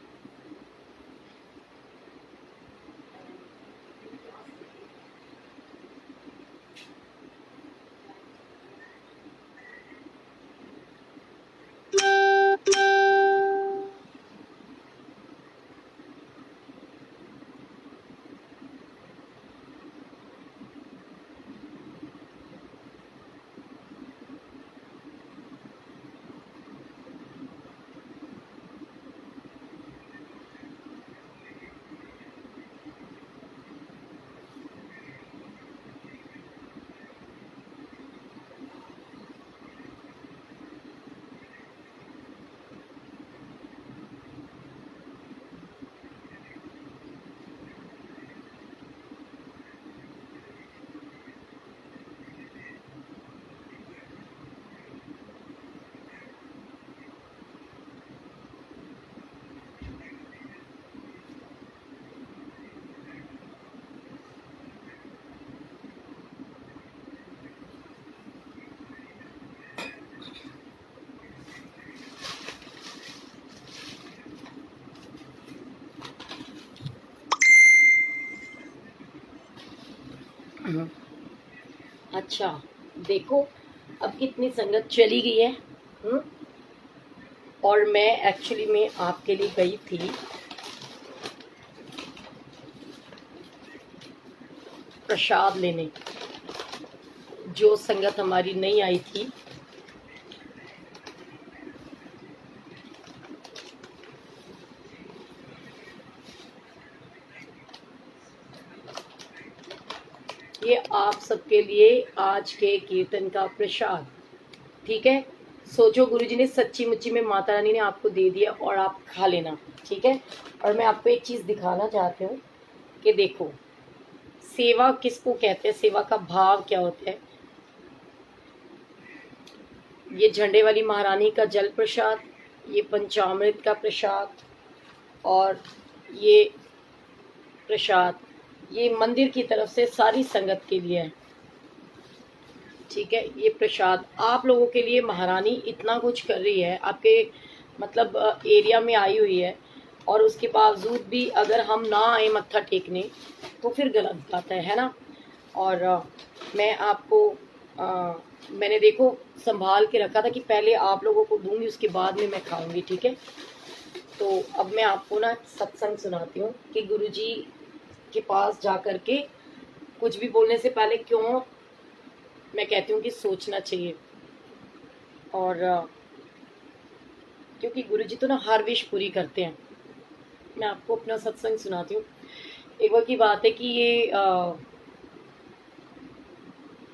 अच्छा, देखो अब कितनी संगत चली गई है। और मैं एक्चुअली में आपके लिए गई थी प्रसाद लेने। जो संगत हमारी नहीं आई थी, ये आप सबके लिए आज के कीर्तन का प्रसाद। ठीक है, सोचो गुरुजी ने सच्ची मुच्ची में माता रानी ने आपको दे दिया और आप खा लेना। ठीक है, और मैं आपको एक चीज दिखाना चाहती हूँ कि देखो सेवा किसको कहते हैं, सेवा का भाव क्या होता है। ये झंडे वाली महारानी का जल प्रसाद, ये पंचामृत का प्रसाद, और ये प्रसाद ये मंदिर की तरफ से सारी संगत के लिए है। ठीक है, ये प्रसाद आप लोगों के लिए महारानी इतना कुछ कर रही है, आपके मतलब एरिया में आई हुई है, और उसके बावजूद भी अगर हम ना आए मत्था टेकने तो फिर गलत बात है ना। और मैं आपको मैंने देखो संभाल के रखा था कि पहले आप लोगों को दूंगी, उसके बाद में मैं खाऊंगी। ठीक है, तो अब मैं आपको ना सत्संग सुनाती हूँ कि गुरुजी के पास जा कर के कुछ भी बोलने से पहले क्यों मैं कहती हूँ कि सोचना चाहिए। और क्योंकि गुरुजी तो ना हर विश पूरी करते हैं। मैं आपको अपना सत्संग सुनाती हूँ। एक बार की बात है कि ये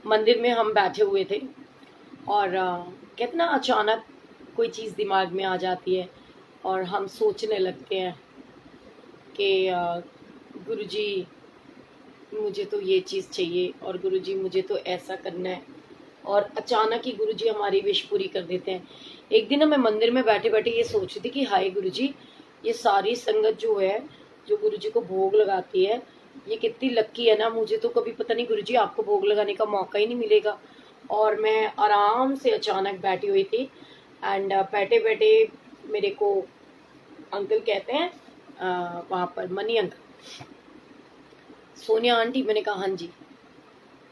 मंदिर में हम बैठे हुए थे, और कहते ना अचानक कोई चीज़ दिमाग में आ जाती है और हम सोचने लगते हैं कि गुरुजी मुझे तो ये चीज़ चाहिए, और गुरुजी मुझे तो ऐसा करना है, और अचानक ही गुरुजी हमारी विश पूरी कर देते हैं। एक दिन मैं मंदिर में बैठे बैठे ये सोच रही थी कि हाय गुरुजी, ये सारी संगत जो है जो गुरुजी को भोग लगाती है, ये कितनी लक्की है ना। मुझे तो कभी पता नहीं गुरुजी आपको भोग लगाने का मौका ही नहीं मिलेगा। और मैं आराम से अचानक बैठी हुई थी, एंड बैठे बैठे मेरे को अंकल कहते हैं वहाँ पर मनी अंकल, सोनिया आंटी। मैंने कहा हाँ जी।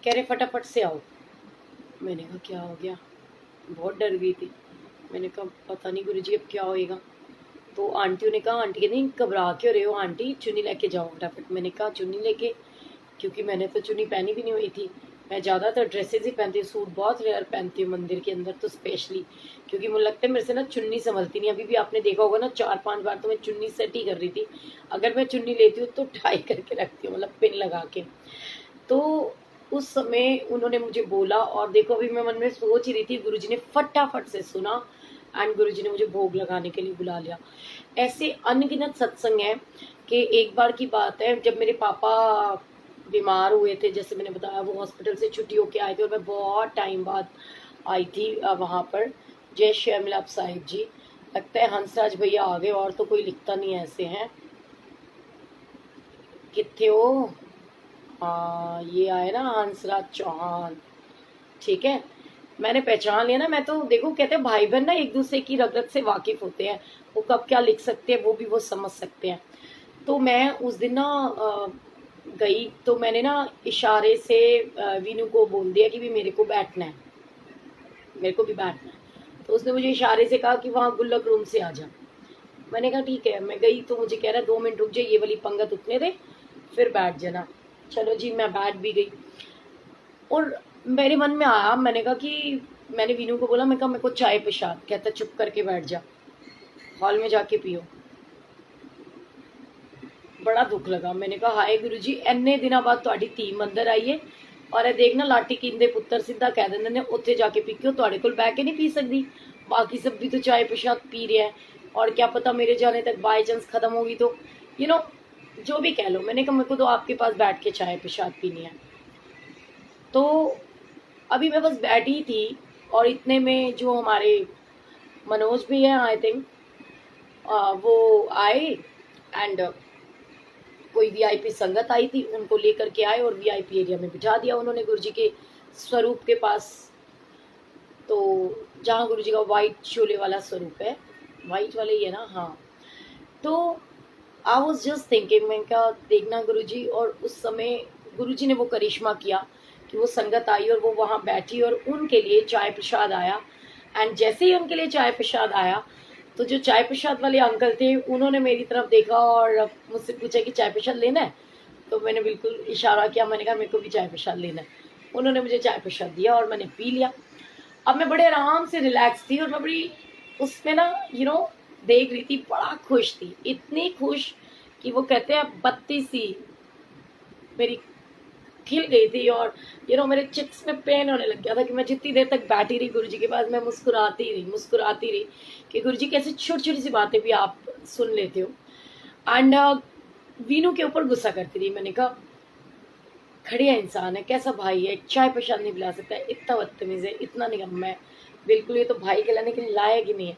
कह रहे फटाफट से आओ। मैंने कहा क्या हो गया, बहुत डर गई थी। मैंने कहा पता नहीं गुरुजी अब क्या होएगा। तो आंटियों ने कहा, आंटी कहती घबरा क्यों रहे हो आंटी, चुन्नी लेके जाओ फटाफट। मैंने कहा चुन्नी लेके, क्योंकि मैंने तो चुन्नी पहनी भी नहीं हुई थी। मैं ज़्यादातर ड्रेसेस ही पहनती हूँ, सूट बहुत रेयर पहनती हूँ मंदिर के अंदर तो स्पेशली, क्योंकि मुझे लगता है मेरे से ना चुन्नी संभलती नहीं। अभी भी आपने देखा होगा ना 4-5 बार तो मैं चुन्नी सेट ही कर रही थी। अगर मैं चुन्नी लेती हूँ तो टाई करके रखती हूँ, मतलब पिन लगा के। तो उस समय उन्होंने मुझे बोला, और देखो अभी मैं मन में सोच ही रही थी, गुरुजी ने फटाफट से सुना एंड गुरुजी ने मुझे भोग लगाने के लिए बुला लिया। ऐसे अनगिनत सत्संग है कि एक बार की बात है जब मेरे पापा बीमार हुए थे, जैसे मैंने बताया वो हॉस्पिटल से छुट्टी होके आए थे, और मैं बहुत टाइम बाद आई थी वहाँ पर। जय श्री मिलाप साहिब जी। लगता है हंसराज भैया आ गए, और तो कोई लिखता नहीं ऐसे हैं। कितने हो? ये आए ना हंसराज चौहान। ठीक है, मैंने पहचान लिया ना। मैं तो देखो कहते हैं भाई बहन ना एक दूसरे की रग रग से वाकिफ होते हैं, वो कब क्या लिख सकते हैं वो भी वो समझ सकते हैं। तो मैं उस दिन ना गई, तो मैंने ना इशारे से वीनू को बोल दिया कि भी मेरे को बैठना है, मेरे को भी बैठना है। तो उसने मुझे इशारे से कहा कि वहाँ गुल्लक रूम से आ जा। मैंने कहा ठीक है। मैं गई तो मुझे कह रहा है 2 मिनट रुक जाए, ये वाली पंगत उठने दे फिर बैठ जाना। चलो जी, मैं बैठ भी गई। और मेरे मन में आया, मैंने कहा कि मैंने वीनू को बोला, मैं कहा मेरे को चाय प्रसाद। कहता चुप करके बैठ जा, हॉल में जाके पियो। बड़ा दुख लगा। मैंने कहा हाय गुरुजी, इन्ने दिनों बाद ਤੁਹਾਡੀ ਧੀ ਮੰਦਰ आई है, और देखना लाटी कींदे पुत्र सीधा कह देंगे ने उत्थे जाके पी के ਤੁਹਾਡੇ कोल बह के नहीं पी सकती। बाकी सब भी तो चाय प्रसाद पी रहे हैं, और क्या पता मेरे जाने तक बाय चांस खत्म होगी तो यू नो जो भी कह लो। मैंने कहा मेरे को तो आपके पास बैठ के चाय प्रसाद पीनी है। तो अभी मैं बस बैठी थी, और इतने में जो हमारे मनोज भी हैं आई थिंक, वो आए, एंड कोई वीआईपी संगत आई थी, उनको लेकर के आए और वीआईपी एरिया में बिठा दिया उन्होंने गुरुजी के स्वरूप के पास। तो जहाँ गुरुजी का वाइट शोले वाला स्वरूप है, वाइट वाले ही है ना, हाँ। तो आई वॉज जस्ट थिंकिंग, मैं क्या देखना गुरुजी, और उस समय गुरुजी ने वो करिश्मा किया कि वो संगत आई और वो वहाँ बैठी और उनके लिए चाय प्रसाद आया। एंड जैसे ही उनके लिए चाय प्रसाद आया तो जो चाय प्रसाद वाले अंकल थे उन्होंने मेरी तरफ देखा और मुझसे पूछा कि चाय प्रसाद लेना है। तो मैंने बिल्कुल इशारा किया, मैंने कहा मेरे को भी चाय प्रसाद लेना है। उन्होंने मुझे चाय प्रसाद दिया और मैंने पी लिया। अब मैं बड़े आराम से रिलैक्स थी और मैं बड़ी उसमें ना देख रही थी, बड़ा खुश थी, इतनी खुश कि वो कहते हैं बत्ती सी मेरी खिल गई थी। और मेरे चिक्स में पेन होने लग गया था कि मैं जितनी देर तक बैठी रही गुरुजी के पास मैं मुस्कुराती रही कि गुरुजी कैसे छोटी छोटी सी बातें भी आप सुन लेते हो। एंड वीनू के ऊपर गुस्सा करती रही। मैंने कहा खड़िया इंसान है, कैसा भाई है, चाय प्रसाद नहीं पिला सकता है, इतना बदतमीज है, इतना निकम्मा है, बिल्कुल ये तो भाई कहलाने के लिए लायक ही नहीं है।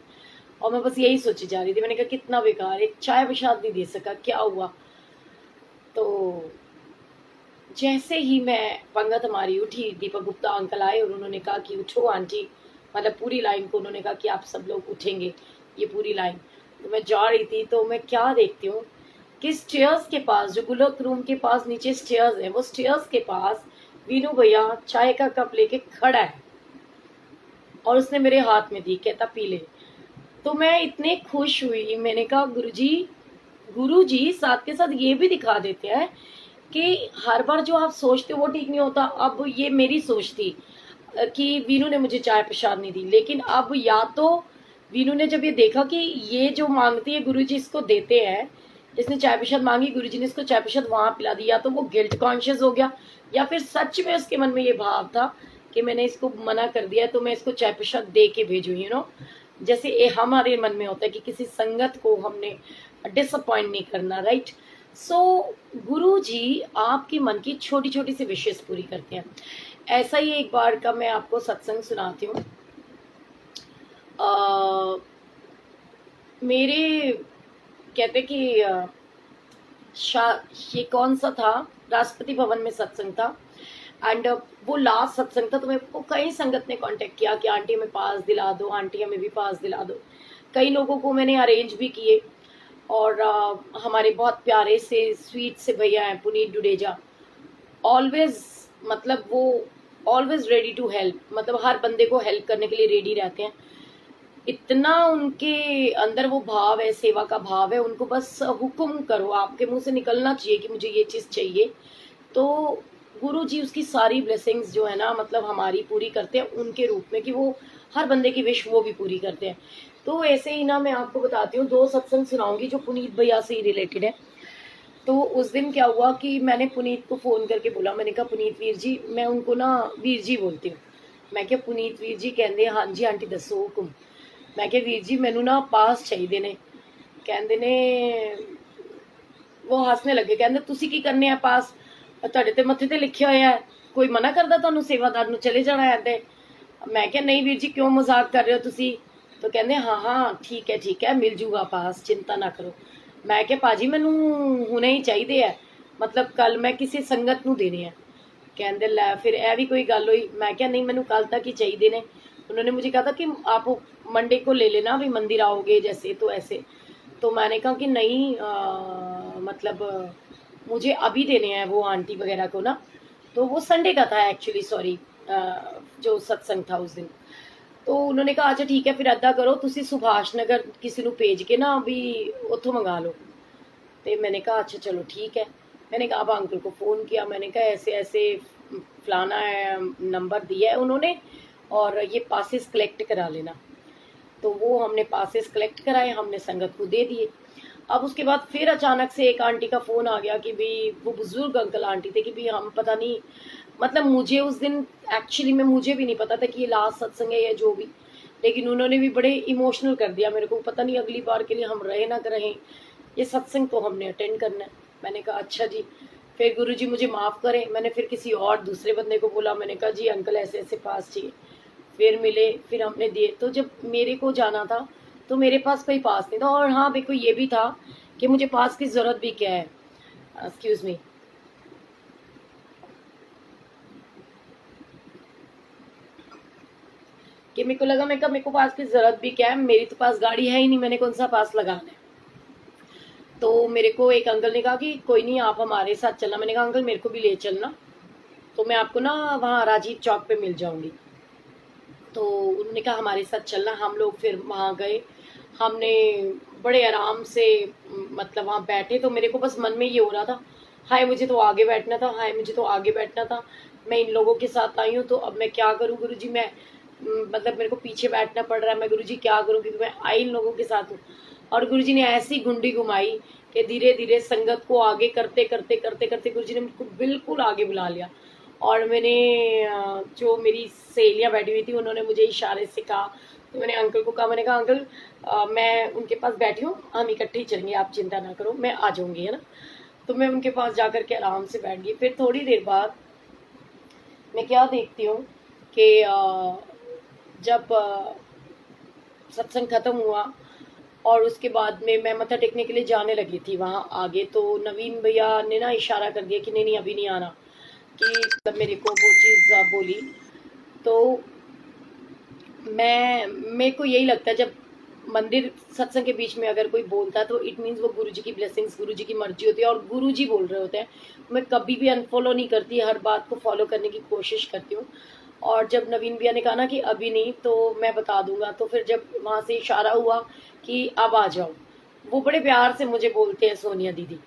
और मैं बस यही सोची जा रही थी। मैंने कहा कितना बेकार, एक चाय प्रसाद नहीं दे सका, क्या हुआ। तो जैसे ही मैं पंगत हमारी उठी, दीपक गुप्ता अंकल आए और उन्होंने कहा कि उठो आंटी, मतलब पूरी लाइन को उन्होंने कहा कि आप सब लोग उठेंगे, ये पूरी लाइन। तो मैं जा रही थी तो मैं क्या देखती हूँ कि स्टेयर्स के पास, जो गुलक रूम के पास नीचे स्टेयर्स है, वो स्टेयर्स के पास वीनू भैया चाय का कप लेके खड़ा है और उसने मेरे हाथ में दी, कहता पी ले। तो मैं इतने खुश हुई, मैंने कहा गुरुजी साथ के साथ ये भी दिखा देते हैं कि हर बार जो आप सोचते हो वो ठीक नहीं होता। अब ये मेरी सोच थी कि वीनू ने मुझे चाय प्रसाद नहीं दी, लेकिन अब या तो वीनू ने जब ये देखा कि ये जो मांगती है गुरुजी इसको देते हैं, इसने चाय प्रसाद मांगी, गुरुजी ने इसको चाय प्रसाद वहां पिला दी, या तो वो गिल्ट कॉन्शियस हो गया या फिर सच में उसके मन में ये भाव था कि मैंने इसको मना कर दिया तो मैं इसको चाय प्रसाद दे के भेजूँ। जैसे ये हमारे मन में होता है कि किसी संगत को हमने डिसअपॉइंट नहीं करना, राइट। सो गुरु जी आपकी मन की छोटी छोटी सी विशेष पूरी करते हैं। ऐसा ही एक बार का मैं आपको सत्संग सुनाती हूँ। मेरे कहते कि ये कौन सा था, राष्ट्रपति भवन में सत्संग था। एंड वो लास्ट सत्संग था तो मेरे को कई संगत ने कांटेक्ट किया कि आंटी हमें पास दिला दो, आंटी हमें भी पास दिला दो। कई लोगों को मैंने अरेंज भी किए। और हमारे बहुत प्यारे से स्वीट से भैया हैं पुनीत डुडेजा, ऑलवेज, मतलब वो ऑलवेज रेडी टू हेल्प, मतलब हर बंदे को हेल्प करने के लिए रेडी रहते हैं। इतना उनके अंदर वो भाव है, सेवा का भाव है, उनको बस हुक्म करो, आपके मुंह से निकलना चाहिए कि मुझे ये चीज़ चाहिए, तो गुरु जी उसकी सारी ब्लेसिंग्स जो है ना, मतलब हमारी पूरी करते हैं उनके रूप में, कि वो हर बंदे की विश वो भी पूरी करते हैं। तो ऐसे ही ना मैं आपको बताती हूँ, 2 सत्संग सुनाऊंगी जो पुनीत भैया से ही रिलेटेड है। तो उस दिन क्या हुआ कि मैंने पुनीत को फ़ोन करके बोला, मैंने कहा पुनीत वीर जी, मैं उनको ना वीर जी बोलती हूँ, मैं क्या पुनीत वीर जी, कहते हाँ जी आंटी दसो हुकुम। मैं क्या वीर जी मैनू ना पास चाहिए ने, कहते ने, वो हंसने लगे, कहते तुसी की करने है पास, ਤੁਹਾਡੇ ਤੇ ਮੱਥੇ ਤੇ ਲਿਖਿਆ ਹੋਇਆ ਹੈ, ਕੋਈ ਮਨਾ ਕਰਦਾ ਤੁਹਾਨੂੰ ਸੇਵਾਦਾਰ ਨੂੰ ਚਲੇ ਜਾਣਾ ਹੈ ਇੱਦਾਂ। मैं क्या नहीं वीर जी क्यों मजाक कर रहे हो तुसी। तो कहते हाँ हाँ ठीक है मिल जूगा पास, चिंता ना करो। मैं क्या भाजी मैनू हुणे ही चाहिए है, मतलब कल मैं किसी संगत नू देने हैं। कहते लै फिर यह भी कोई गल हुई। मैं क्या नहीं मैनू कल तक ही चाहिए ने। उन्होंने मुझे कहा था कि आप मंडे को ले लेना, भी मंदिर आओगे जैसे तो ऐसे। तो मैंने कहा कि नहीं मतलब मुझे अभी देने हैं वो आंटी वगैरह को ना। तो वो संडे का था एक्चुअली, सॉरी, जो सत्संग था उस दिन। तो उन्होंने कहा अच्छा ठीक है फिर अदा करो, तुसी सुभाष नगर किसी को भेज के ना भी उतों मंगा लो। तो मैंने कहा अच्छा चलो ठीक है। मैंने कहा अब अंकल को फ़ोन किया, मैंने कहा ऐसे ऐसे फलाना है, नंबर दिया है उन्होंने और ये पासेस कलेक्ट करा लेना। तो वो हमने पासेस कलेक्ट कराए, हमने संगत को दे दिए। अब उसके बाद फिर अचानक से एक आंटी का फ़ोन आ गया कि भाई, वो बुजुर्ग अंकल आंटी थे, कि भाई हम पता नहीं, मतलब मुझे उस दिन एक्चुअली में मुझे भी नहीं पता था कि ये लास्ट सत्संग है या जो भी, लेकिन उन्होंने भी बड़े इमोशनल कर दिया मेरे को, पता नहीं अगली बार के लिए हम रहे ना रहें, ये सत्संग तो हमने अटेंड करना है। मैंने कहा अच्छा जी। फिर गुरुजी मुझे माफ़ करें, मैंने फिर किसी और दूसरे बंदे को बोला, मैंने कहा जी अंकल ऐसे ऐसे पास चाहिए। फिर मिले, फिर हमने दिए। तो जब मेरे को जाना था तो मेरे पास कोई पास नहीं था। और हाँ मेरे को ये भी था कि मुझे पास की ज़रूरत भी क्या है, एक्सक्यूज़ मी, कि मेरे को लगा, मेरे को पास की ज़रूरत भी क्या है, मेरी तो पास गाड़ी है ही नहीं, मैंने कौन सा पास लगाना है। तो मेरे को एक अंकल ने कहा कि कोई नहीं, आप हमारे साथ चलना। मैंने कहा अंकल मेरे को भी ले चलना, तो मैं आपको ना वहाँ राजीव चौक पे मिल जाऊंगी। तो उन्होंने कहा हमारे साथ चलना। हम लोग फिर वहाँ गए। हमने बड़े आराम से मतलब वहाँ बैठे। तो मेरे को बस मन में ये हो रहा था, हाय मुझे तो आगे बैठना था, हाय मुझे तो आगे बैठना था। मैं इन लोगों के साथ आई हूँ तो अब मैं क्या करूँ गुरुजी। मैं मतलब मेरे को पीछे बैठना पड़ रहा है। मैं गुरुजी क्या करूँ, क्योंकि मैं आई इन लोगों के साथ हूँ। और गुरुजी ने ऐसी घुंडी घुमाई कि धीरे धीरे संगत को आगे करते करते करते करते गुरुजी ने मुझको बिल्कुल आगे बुला लिया। और मैंने जो मेरी सहेलियां बैठी हुई थी उन्होंने मुझे इशारे से कहा। तो मैंने अंकल को कहा, मैंने कहा अंकल मैं उनके पास बैठी हूँ, हम इकट्ठे ही चलेंगे, आप चिंता ना करो, मैं आ जाऊंगी, है ना। तो मैं उनके पास जाकर के आराम से बैठ गई। फिर थोड़ी देर बाद मैं क्या देखती हूँ कि जब सत्संग खत्म हुआ और उसके बाद में मैं मत्था टेकने के लिए जाने लगी थी वहाँ आगे, तो नवीन भैया ने ना इशारा कर दिया कि नहीं नहीं अभी नहीं आना, कि मतलब मेरे को वो चीज़ बोली। तो मेरे को यही लगता है, जब मंदिर सत्संग के बीच में अगर कोई बोलता है तो इट मीन्स वो गुरुजी की ब्लेसिंग्स, गुरुजी की मर्जी होती है और गुरुजी बोल रहे होते हैं। मैं कभी भी अनफॉलो नहीं करती, हर बात को फॉलो करने की कोशिश करती हूँ। और जब नवीन भैया ने कहा ना कि अभी नहीं, तो मैं बता दूंगा, तो फिर जब वहां से इशारा हुआ कि अब आ जाओ, वो बड़े प्यार से मुझे बोलते हैं सोनिया दीदी,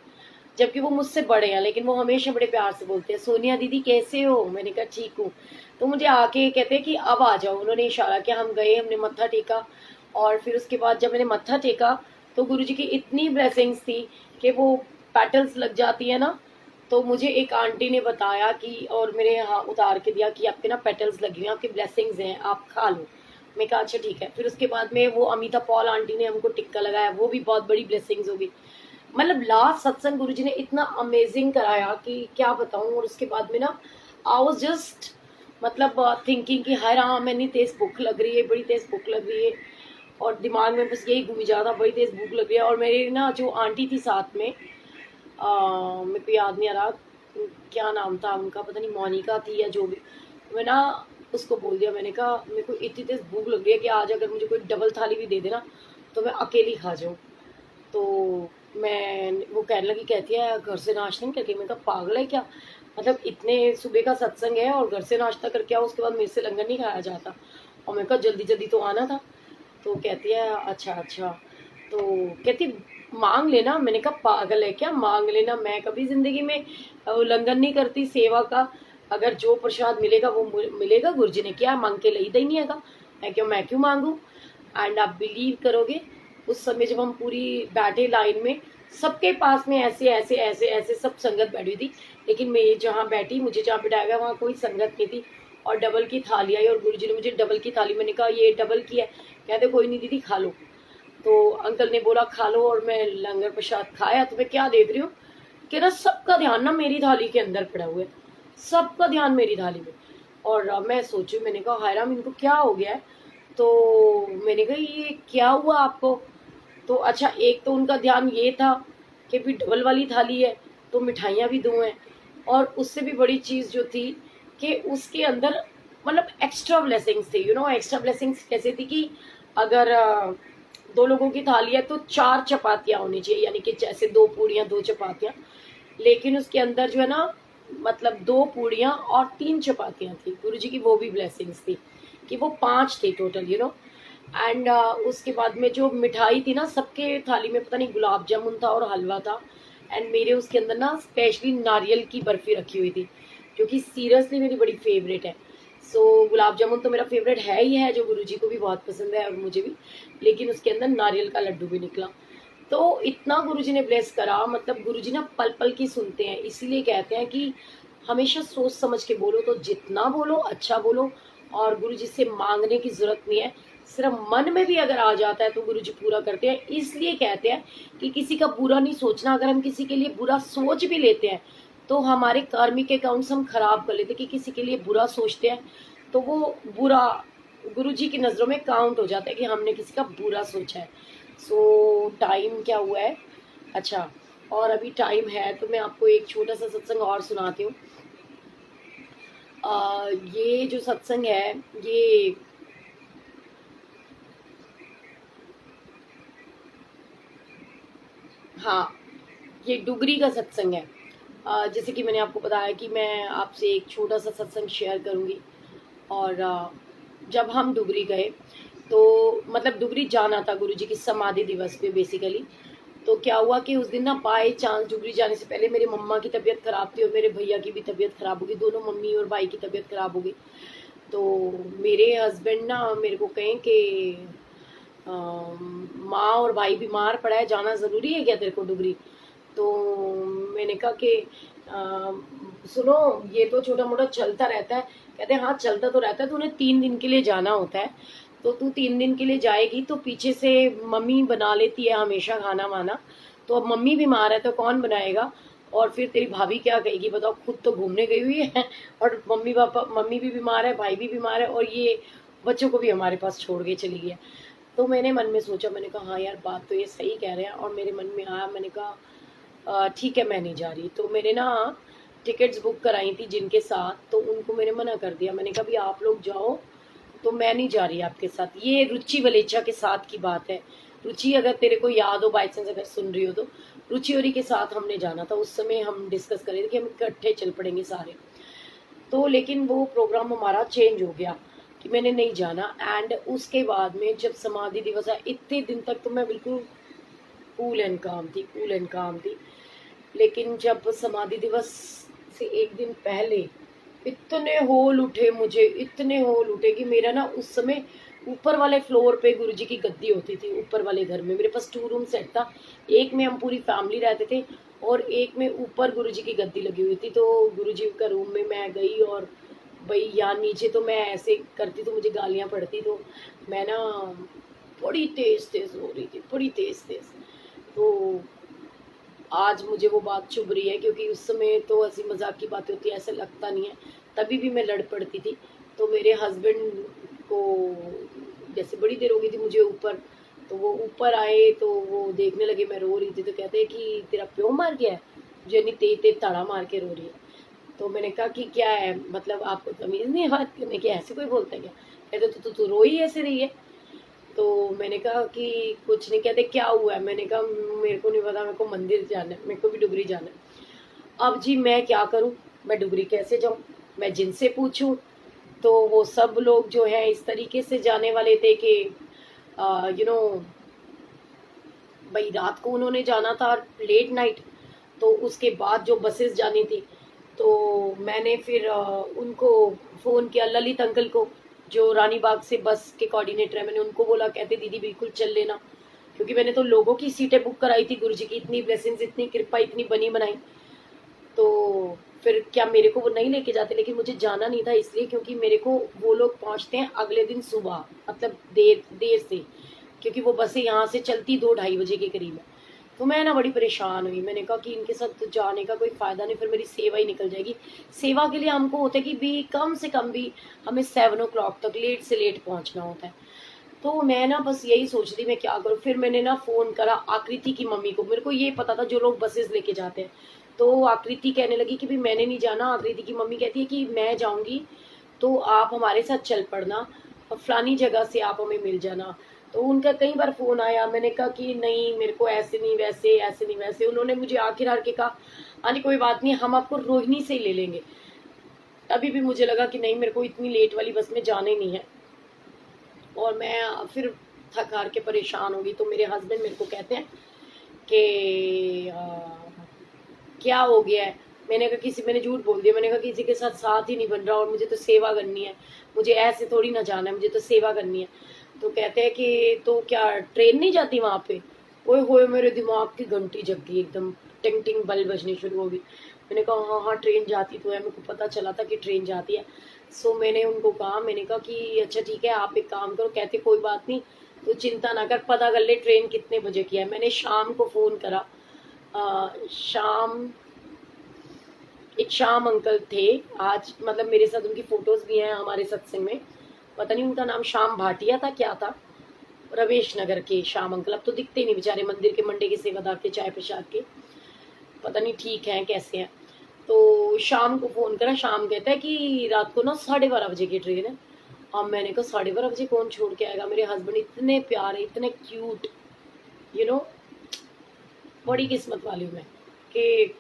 जबकि वो मुझसे बड़े हैं, लेकिन वो हमेशा बड़े प्यार से बोलते हैं सोनिया दीदी कैसे हो। मैंने कहा ठीक हूँ। तो मुझे आके कहते हैं कि अब आ जाओ। उन्होंने इशारा किया, हम गए, हमने मत्था टेका। और फिर उसके बाद जब मैंने मत्था टेका तो गुरुजी की इतनी ब्लेसिंग्स थी कि वो पेटल्स लग जाती है ना। तो मुझे एक आंटी ने बताया कि, और मेरे यहाँ उतार के दिया कि आपके ना पेटल्स लगी हुई हैं, आपकी ब्लेसिंग्स हैं, आप खा लो। मैं कहा अच्छा ठीक है। फिर उसके बाद में वो अमिता पॉल आंटी ने हमको टिक्का लगाया, वो भी बहुत बड़ी ब्लेसिंग्स होगी। मतलब लास्ट सत्संग गुरुजी ने इतना अमेजिंग कराया कि क्या बताऊं। और उसके बाद में ना आई वाज जस्ट मतलब थिंकिंग कि हाय राम, मैंने तेज भूख लग रही है, बड़ी तेज भूख लग रही है। और दिमाग में बस यही घूमी जा रहा, बड़ी तेज भूख लग रही है। और मेरी ना जो आंटी थी साथ में, मेरे को याद नहीं आ रहा क्या नाम था उनका, पता नहीं मोनिका थी या जो भी। मैं ना उसको बोल दिया, मैंने कहा मेरे को इतनी तेज भूख लग रही है कि आज अगर मुझे कोई डबल थाली भी दे देना तो मैं अकेली खा जाऊँ। तो मैं वो कहने लगी, कहती है घर से नाश्ता नहीं करके। मैं कहा पागल है क्या, मतलब इतने सुबह का सत्संग है और घर से नाश्ता करके आओ, उसके बाद मेरे से लंगर नहीं खाया जाता। और मैं कहा जल्दी जल्दी तो आना था। तो कहती है अच्छा अच्छा। तो कहती मांग लेना। मैंने कहा पागल है क्या, मांग लेना, मैं कभी जिंदगी में लंगर नहीं करती सेवा का। अगर जो प्रसाद मिलेगा वो मिलेगा, गुरुजी ने क्या मांग के ली नहीं है। मैं क्यों मांगू। एंड आप बिलीव करोगे, उस समय जब हम पूरी बैठे लाइन में, सबके पास में ऐसे ऐसे ऐसे ऐसे सब संगत बैठी थी, लेकिन मैं जहाँ बैठी, मुझे जहाँ बिठाया गया वहाँ कोई संगत नहीं थी। और डबल की थाली आई और गुरुजी ने मुझे डबल की थाली, मैंने कहा ये डबल की है। कहते कोई नहीं दीदी खा लो। तो अंकल ने बोला खा लो, और मैं लंगर प्रसाद खाया। तो मैं क्या देख रही हूँ कि ना सबका ध्यान ना मेरी थाली के अंदर पड़ा हुआ है, सबका ध्यान मेरी थाली में। और मैं सोचू, मैंने कहा हाय राम इनको क्या हो गया है। तो मैंने कहा ये क्या हुआ आपको। तो अच्छा, एक तो उनका ध्यान ये था कि भी डबल वाली थाली है तो मिठाइयाँ भी दो हैं। और उससे भी बड़ी चीज़ जो थी कि उसके अंदर मतलब एक्स्ट्रा ब्लेसिंग्स थी। एक्स्ट्रा ब्लेसिंग्स कैसे थी कि अगर दो लोगों की थाली है तो 4 चपातियाँ होनी चाहिए, यानी कि जैसे 2 पूड़ियाँ 2 चपातियाँ। लेकिन उसके अंदर जो है ना, मतलब 2 पूड़ियाँ और 3 चपातियाँ थी। गुरुजी की वो भी ब्लेसिंग्स थी कि वो 5 थे टोटल। एंड उसके बाद में जो मिठाई थी ना, सबके थाली में पता नहीं गुलाब जामुन था और हलवा था। एंड मेरे उसके अंदर ना स्पेशली नारियल की बर्फी रखी हुई थी, जो कि सीरियसली मेरी बड़ी फेवरेट है। सो गुलाब जामुन तो मेरा फेवरेट है ही है, जो गुरुजी को भी बहुत पसंद है और मुझे भी। लेकिन उसके अंदर नारियल का लड्डू भी निकला। तो इतना गुरुजी ने ब्लेस करा, मतलब गुरुजी ना पल पल की सुनते हैं। इसीलिए कहते हैं कि हमेशा सोच समझ के बोलो, तो जितना बोलो अच्छा बोलो। और गुरुजी से मांगने की जरूरत नहीं है, सिर्फ मन में भी अगर आ जाता है तो गुरुजी पूरा करते हैं। इसलिए कहते हैं कि किसी का बुरा नहीं सोचना। अगर हम किसी के लिए बुरा सोच भी लेते हैं तो हमारे कार्मिक अकाउंट्स हम खराब कर लेते हैं, कि किसी के लिए बुरा सोचते हैं तो वो बुरा गुरुजी की नज़रों में काउंट हो जाता है कि हमने किसी का बुरा सोचा है। सो टाइम क्या हुआ है, अच्छा, और अभी टाइम है तो मैं आपको एक छोटा सा सत्संग और सुनाती हूँ। ये जो सत्संग है ये हाँ, ये डुगरी का सत्संग है। जैसे कि मैंने आपको बताया कि मैं आपसे एक छोटा सा सत्संग शेयर करूँगी। और जब हम डुगरी गए तो मतलब डुगरी जाना था गुरुजी की समाधि दिवस पे बेसिकली। तो क्या हुआ कि उस दिन ना बाय चांस डुगरी जाने से पहले मेरी मम्मा की तबीयत ख़राब थी और मेरे भैया की भी तबीयत ख़राब हो गई, दोनों मम्मी और भाई की तबीयत ख़राब हो गई। तो मेरे हस्बैंड ना मेरे को कहें कि माँ और भाई बीमार पड़ा है, जाना ज़रूरी है क्या तेरे को डुगरी? तो मैंने कहा कि सुनो, ये तो छोटा मोटा चलता रहता है। कहते हैं हाँ चलता तो रहता है, तूने 3 दिन के लिए जाना होता है, तो तू 3 दिन के लिए जाएगी तो पीछे से मम्मी बना लेती है हमेशा खाना वाना, तो अब मम्मी बीमार है तो कौन बनाएगा? और फिर तेरी भाभी क्या कहेगी बताओ, खुद तो घूमने गई हुई है और मम्मी पापा, मम्मी भी बीमार है, भाई भी बीमार है, और ये बच्चों को भी हमारे पास छोड़ के चली गई है। तो मैंने मन में सोचा, मैंने कहा हाँ यार बात तो ये सही कह रहे हैं, और मेरे मन में आया, मैंने कहा ठीक है मैं नहीं जा रही। तो मैंने ना टिकट्स बुक कराई थी जिनके साथ, तो उनको मैंने मना कर दिया। मैंने कहा भी आप लोग जाओ, तो मैं नहीं जा रही आपके साथ। ये रुचि वलेचा के साथ की बात है। रुचि अगर तेरे को याद हो, बाई चांस अगर सुन रही हो तो, रुचि औरी के साथ हमने जाना था। उस समय हम डिस्कस कर रहे थे कि हम इकट्ठे चल पड़ेंगे सारे। तो लेकिन वो प्रोग्राम हमारा चेंज हो गया कि मैंने नहीं जाना। एंड उसके बाद में जब समाधि दिवस आया, इतने दिन तक तो मैं बिल्कुल कूल एंड काम थी, कूल एंड काम थी। लेकिन जब समाधि दिवस से एक दिन पहले इतने होल उठे मुझे, इतने होल उठे कि मेरा ना उस समय ऊपर वाले फ्लोर पे गुरुजी की गद्दी होती थी। ऊपर वाले घर में मेरे पास 2 रूम सेट था, एक में हम पूरी फैमिली रहते थे और एक में ऊपर गुरुजी की गद्दी लगी हुई थी। तो गुरुजी का रूम में मैं गई और भाई यहाँ नीचे तो मैं ऐसे करती तो मुझे गालियाँ पड़ती। तो मैं ना बड़ी तेज तेज हो रही थी, बड़ी तेज तेज। तो आज मुझे वो बात चुभ रही है क्योंकि उस समय तो हंसी मजाक की बातें होती है, ऐसा लगता नहीं है। तभी भी मैं लड़ पड़ती थी। तो मेरे हस्बैंड को जैसे बड़ी देर हो गई थी मुझे ऊपर, तो वो ऊपर आए तो वो देखने लगे मैं रो रही थी, तो कहते हैं कि तेरा प्यो मार गया है, मुझे नहीं तेज तेज ताड़ा मार के रो रही है। तो मैंने कहा कि क्या है, मतलब आपको तमीज़ नहीं है बात करने की, ऐसे कोई बोलता है क्या? कहते तो तू रो ही ऐसे रही है। तो मैंने कहा कि कुछ नहीं। कहते क्या हुआ है? मैंने कहा मेरे को नहीं पता, मेरे को मंदिर जाना है, मेरे को भी डुगरी जाना है। अब जी मैं क्या करूं, मैं डुगरी कैसे जाऊं? मैं जिनसे पूछूं तो वो सब लोग जो है इस तरीके से जाने वाले थे कि यू नो भाई रात को उन्होंने जाना था, लेट नाइट। तो उसके बाद जो बसेस जानी थी, तो मैंने फिर उनको फ़ोन किया, ललित अंकल को जो रानी बाग से बस के कोऑर्डिनेटर है। मैंने उनको बोला, कहते दीदी बिल्कुल चल लेना, क्योंकि मैंने तो लोगों की सीटें बुक कराई थी। गुरुजी की इतनी ब्लेसिंग्स, इतनी कृपा, इतनी बनी बनाई। तो फिर क्या मेरे को वो नहीं लेके जाते, लेकिन मुझे जाना नहीं था इसलिए क्योंकि मेरे को वो लोग पहुंचते हैं अगले दिन सुबह, मतलब देर देर से, क्योंकि वो बसें यहाँ से चलती 2-2:30 बजे के करीब है। तो मैं ना बड़ी परेशान हुई। मैंने कहा कि इनके साथ तो जाने का कोई फ़ायदा नहीं, फिर मेरी सेवा ही निकल जाएगी। सेवा के लिए हमको होता है कि भी कम से कम भी हमें 7 o'clock तक लेट से लेट पहुँचना होता है। तो मैं ना बस यही सोच रही मैं क्या करूँ। फिर मैंने ना फ़ोन करा आकृति की मम्मी को। मेरे को ये पता था जो लोग बसेस लेके जाते हैं। तो आकृति कहने लगी कि भी मैंने नहीं जाना। आकृति की मम्मी कहती है कि मैं जाऊँगी तो आप हमारे साथ चल पड़ना और फलानी जगह से आप हमें मिल जाना। तो उनका कई बार फ़ोन आया, मैंने कहा कि नहीं मेरे को ऐसे नहीं वैसे, ऐसे नहीं वैसे। उन्होंने मुझे आखिर हार के कहा अरे कोई बात नहीं, हम आपको रोहिणी से ही ले लेंगे। तभी भी मुझे लगा कि नहीं, मेरे को इतनी लेट वाली बस में जाना ही नहीं है। और मैं फिर थक हार के परेशान हो गई। तो मेरे हस्बैंड मेरे को कहते हैं कि क्या हो गया है? मैंने कहा किसी, मैंने झूठ बोल दिया। मैंने कहा किसी के साथ साथ ही नहीं बन रहा और मुझे तो सेवा करनी है, मुझे ऐसे थोड़ी ना जाना है, मुझे तो सेवा करनी है। तो कहते हैं कि तो क्या ट्रेन नहीं जाती वहाँ पे? ओए होए, मेरे दिमाग की घंटी जग गई एकदम, टिंग टिंग बल बजनी शुरू हो गई। मैंने कहा हाँ हाँ ट्रेन जाती तो है, मेरे को पता चला था कि ट्रेन जाती है। सो मैंने उनको कहा, मैंने कहा कि अच्छा ठीक है आप एक काम करो। कहते कोई बात नहीं, तो चिंता ना कर, पता कर ले ट्रेन कितने बजे की है। मैंने शाम को फ़ोन करा। शाम, एक शाम अंकल थे आज, मतलब मेरे साथ उनकी फ़ोटोज़ भी हैं हमारे सत्संग में। पता नहीं उनका नाम श्याम भाटिया था क्या था, रमेश नगर के श्याम अंकल। अब तो दिखते ही नहीं बेचारे, मंदिर के मंडे के सेवादार थे, चाय प्रसाद के, पता नहीं ठीक हैं कैसे हैं। तो शाम को फ़ोन करा, शाम कहता है कि रात को ना 12:30 बजे की ट्रेन है। अब मैंने कहा 12:30 बजे कौन छोड़ के आएगा? मेरे हस्बैंड इतने प्यारे, इतने क्यूट, यू नो बड़ी किस्मत वाली हूँ मैं। कि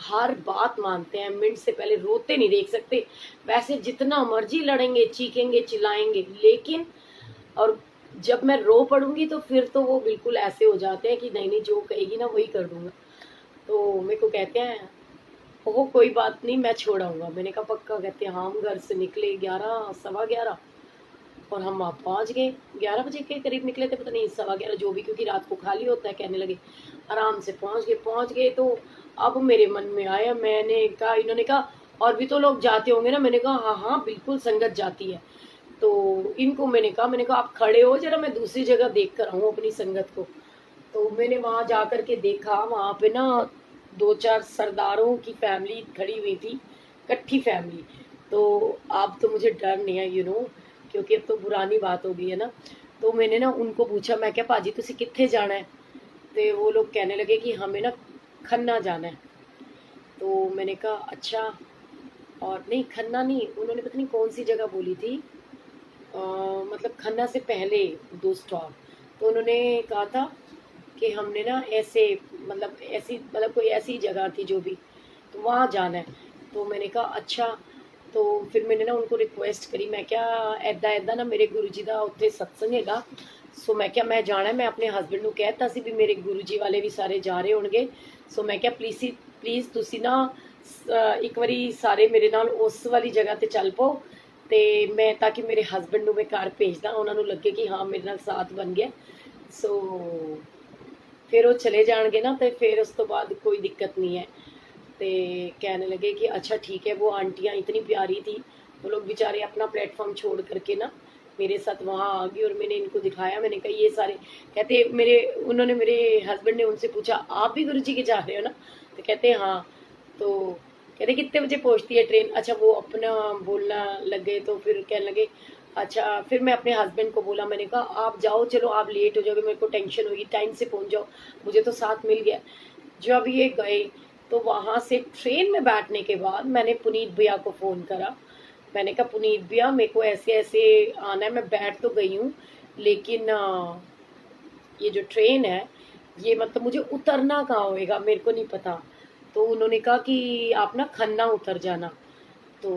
हर बात मानते हैं, मिनट से पहले रोते नहीं देख सकते। वैसे जितना मर्जी लड़ेंगे, चीखेंगे, चिल्लाएंगे, लेकिन और जब मैं रो पड़ूंगी तो फिर तो वो बिल्कुल ऐसे हो जाते हैं कि नहीं नहीं, जो कहेगी ना वही कर दूंगा। तो मेरे को कहते हैं ओहो कोई बात नहीं, मैं छोड़ आऊंगा। मैंने कहा पक्का? कहते हैं हाँ। हम घर से निकले 11, सवा 11, और हम वहाँ पहुँच गए 11 बजे के करीब निकले थे, पता नहीं सवा 11 जो भी, क्योंकि रात को खाली होता है। कहने लगे आराम से पहुँच गए। तो अब मेरे मन में आया, मैंने कहा, इन्होंने कहा और भी तो लोग जाते होंगे ना? मैंने कहा हाँ हाँ बिल्कुल, संगत जाती है। तो इनको मैंने कहा आप खड़े हो जरा, मैं दूसरी जगह देख कर आऊँ अपनी संगत को। तो मैंने वहाँ जा कर के देखा, वहाँ पे ना 2-4 सरदारों की फैमिली खड़ी हुई थी, इकट्ठी फैमिली। तो अब तो मुझे डर नहीं है, क्योंकि अब तो पुरानी बात हो गई है ना। तो मैंने ना उनको पूछा, मैं क्या पाजी तुसी कित्थे जाना है? तो वो लोग कहने लगे कि हमें ना खन्ना जाना है। तो मैंने कहा अच्छा, और नहीं खन्ना नहीं, उन्होंने पता नहीं कौन सी जगह बोली थी, मतलब खन्ना से पहले 2 स्टॉप। तो उन्होंने कहा था कि हमने ना ऐसे, मतलब ऐसी, मतलब कोई ऐसी जगह थी जो भी, तो वहाँ जाना है। तो मैंने कहा अच्छा। तो फिर मैंने ना उनको रिक्वेस्ट करी, मैं क्या ऐदा ऐदा ना मेरे गुरु जी का उत्थे सत्संग हैगा, सो मैं क्या मैं जाना है। मैं अपने हस्बैंड को कहता सी भी मेरे गुरु जी वाले भी सारे जा रहे होंगे, सो मैं क्या प्लीज़ तुसी ना एक बारी सारे मेरे नाल उस वाली जगह ते चल पाओ, ते मैं ताकि मेरे हस्बैंड ਨੂੰ मैं घर भेजदा, ਉਹਨਾਂ ਨੂੰ ਲੱਗੇ कि हाँ मेरे नाल साथ बन गया। सो फिर वो चले जाएंगे ना, तो फिर उस तो बाद कोई दिक्कत नहीं है। तो कहने लगे कि अच्छा ठीक है। वो आंटियाँ इतनी प्यारी थी, वो लोग बेचारे अपना प्लेटफॉर्म छोड़ करके ना मेरे साथ वहाँ आ गई, और मैंने इनको दिखाया। मैंने कहा ये सारे, कहते उन्होंने, मेरे हस्बैंड ने उनसे पूछा आप भी गुरु जी के जा रहे हो ना? तो कहते हाँ। तो कहते कितने बजे पहुँचती है ट्रेन? अच्छा, वो अपना बोलना लग गए। तो फिर कहने लगे अच्छा। फिर मैं अपने हस्बैंड को बोला, मैंने कहा आप जाओ, चलो आप लेट हो जाओगे, मेरे को टेंशन होगी, टाइम से पहुँच जाओ, मुझे तो साथ मिल गया। जब ये गए तो वहाँ से ट्रेन में बैठने के बाद मैंने पुनीत भैया को फ़ोन करा। मैंने कहा पुनीत भैया मेरे को ऐसे ऐसे आना है, मैं बैठ तो गई हूँ, लेकिन ये जो ट्रेन है, ये मतलब मुझे उतरना कहाँ होएगा, मेरे को नहीं पता। तो उन्होंने कहा कि आप ना खन्ना उतर जाना। तो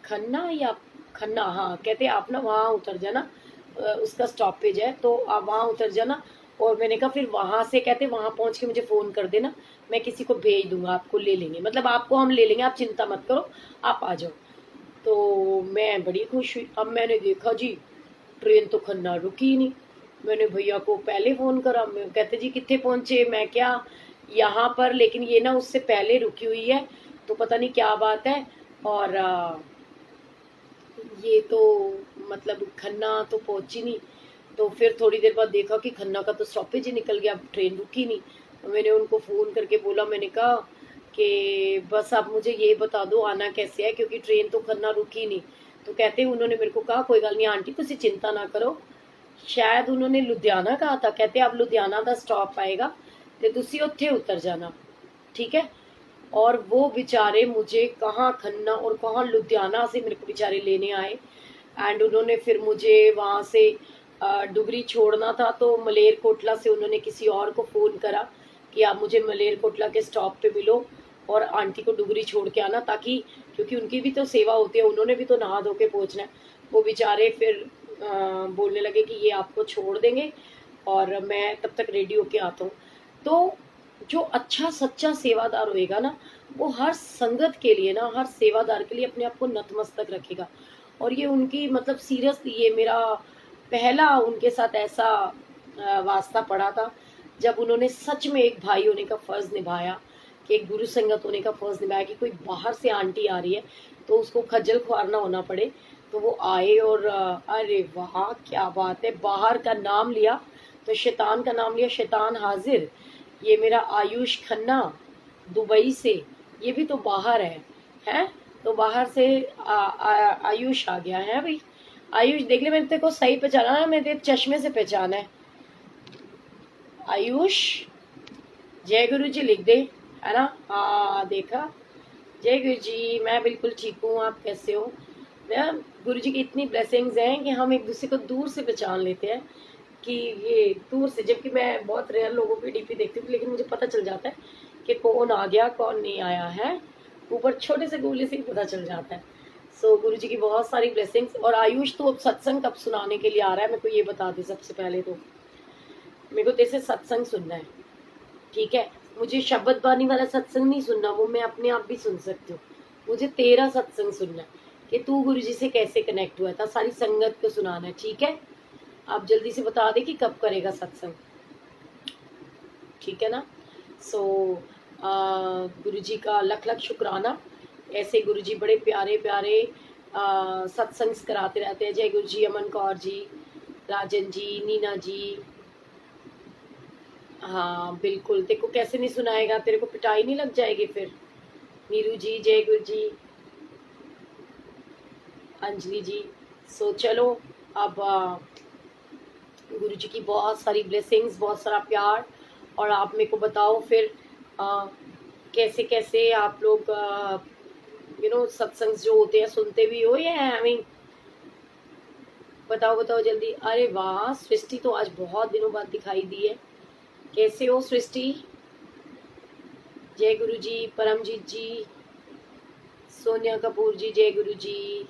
खन्ना या खन्ना, हाँ, कहते आप ना वहाँ उतर जाना, उसका स्टॉपेज है, तो आप वहाँ उतर जाना। और मैंने कहा फिर वहाँ से, कहते वहाँ पहुँच के मुझे फ़ोन कर देना, मैं किसी को भेज दूंगा, आपको ले लेंगे, मतलब आपको हम ले लेंगे, आप चिंता मत करो, आप आ जाओ। तो मैं बड़ी खुश हुई। अब मैंने देखा जी, ट्रेन तो खन्ना रुकी ही नहीं। मैंने भैया को पहले फ़ोन करा, मैं कहते जी कितने पहुँचे? मैं क्या यहाँ पर, लेकिन ये ना उससे पहले रुकी हुई है, तो पता नहीं क्या बात है। और ये तो मतलब खन्ना तो पहुंची नहीं। तो फिर थोड़ी देर बाद देखा कि खन्ना का तो स्टॉपेज ही निकल गया, अब ट्रेन रुकी नहीं। तो मैंने उनको फ़ोन करके बोला, मैंने कहा कि बस आप मुझे ये बता दो आना कैसे है, क्योंकि ट्रेन तो खन्ना रुकी नहीं। तो कहते उन्होंने मेरे को कहा कोई गल नहीं आंटी तुसी चिंता ना करो, शायद उन्होंने लुधियाना कहा था, कहते अब लुधियाना का स्टॉप आएगा तो तुसी उत्थे उतर जाना, ठीक है। और वो बेचारे मुझे कहाँ खन्ना और कहाँ लुधियाना से मेरे को बेचारे लेने आए। एंड उन्होंने फिर मुझे वहाँ से डुगरी छोड़ना था, तो मलेरकोटला से उन्होंने किसी और को फ़ोन करा कि आप मुझे मलेरकोटला के स्टॉप पे मिलो और आंटी को डुगरी छोड़ के आना, ताकि क्योंकि उनकी भी तो सेवा होती है, उन्होंने भी तो नहा धो के पहुँचना है। वो बेचारे फिर बोलने लगे कि ये आपको छोड़ देंगे और मैं तब तक रेडी होके आता हूँ। तो जो अच्छा सच्चा सेवादार होएगा ना, वो हर संगत के लिए ना, हर सेवादार के लिए अपने आप को नतमस्तक रखेगा। और ये उनकी मतलब सीरियसली ये मेरा पहला उनके साथ ऐसा वास्ता पड़ा था, जब उन्होंने सच में एक भाई होने का फ़र्ज़ निभाया, कि एक गुरु संगत होने का फ़र्ज़ निभाया, कि कोई बाहर से आंटी आ रही है तो उसको खज्जल खुआर ना होना पड़े। तो वो आए और अरे वाह क्या बात है, बाहर का नाम लिया तो शैतान का नाम लिया, शैतान हाजिर। ये मेरा आयुष खन्ना दुबई से, ये भी तो बाहर है, तो बाहर से आयुष आ गया है भाई। आयुष देख ले, मैंने तेरे को सही पहचाना ना, मैंने तेरे चश्मे से पहचाना है। आयुष जय गुरु जी लिख दे, है ना? हाँ देखा, जय गुरु जी, मैं बिल्कुल ठीक हूँ, आप कैसे हो? गुरु जी की इतनी ब्लेसिंग्स हैं कि हम एक दूसरे को दूर से पहचान लेते हैं, कि ये दूर से, जबकि मैं बहुत रेयर लोगों की डीपी देखती हूँ, लेकिन मुझे पता चल जाता है कि कौन आ गया कौन नहीं आया है, ऊपर छोटे से गोले से ही पता चल जाता है। सो गुरु जी की बहुत सारी ब्लेसिंग्स। और आयुष तो अब सत्संग कब सुनाने के लिए आ रहा है मेरे को ये बता दे। सबसे पहले तो मेरे को तेरे से सत्संग सुनना है, ठीक है? मुझे शब्द बानी वाला सत्संग नहीं सुनना, वो मैं अपने आप भी सुन सकती हूँ। मुझे तेरा सत्संग सुनना है कि तू गुरु जी से कैसे कनेक्ट हुआ था, सारी संगत को सुनाना है, ठीक है? आप जल्दी से बता दे कि कब करेगा सत्संग, ठीक है ना? सो गुरु जी का लख लख शुक्राना। ऐसे गुरु जी बड़े प्यारे प्यारे सत्संग कराते रहते हैं। जय गुरु जी, अमन कौर जी, राजन जी, नीना जी। हाँ बिल्कुल, देखो कैसे नहीं सुनाएगा, तेरे को पिटाई नहीं लग जाएगी फिर। नीरू जी, जय गुरु जी, अंजलि जी। सो चलो अब गुरु जी की बहुत सारी ब्लेसिंग्स, बहुत सारा प्यार। और आप मेरे को बताओ फिर कैसे कैसे आप लोग सत्संग जो होते हैं सुनते भी हो या आई मीन बताओ बताओ जल्दी। अरे वाह, सृष्टि तो आज बहुत दिनों बाद दिखाई दी है। कैसे हो सृष्टि? जय गुरु जी, परमजीत जी, सोनिया कपूर जी, जय गुरु जी,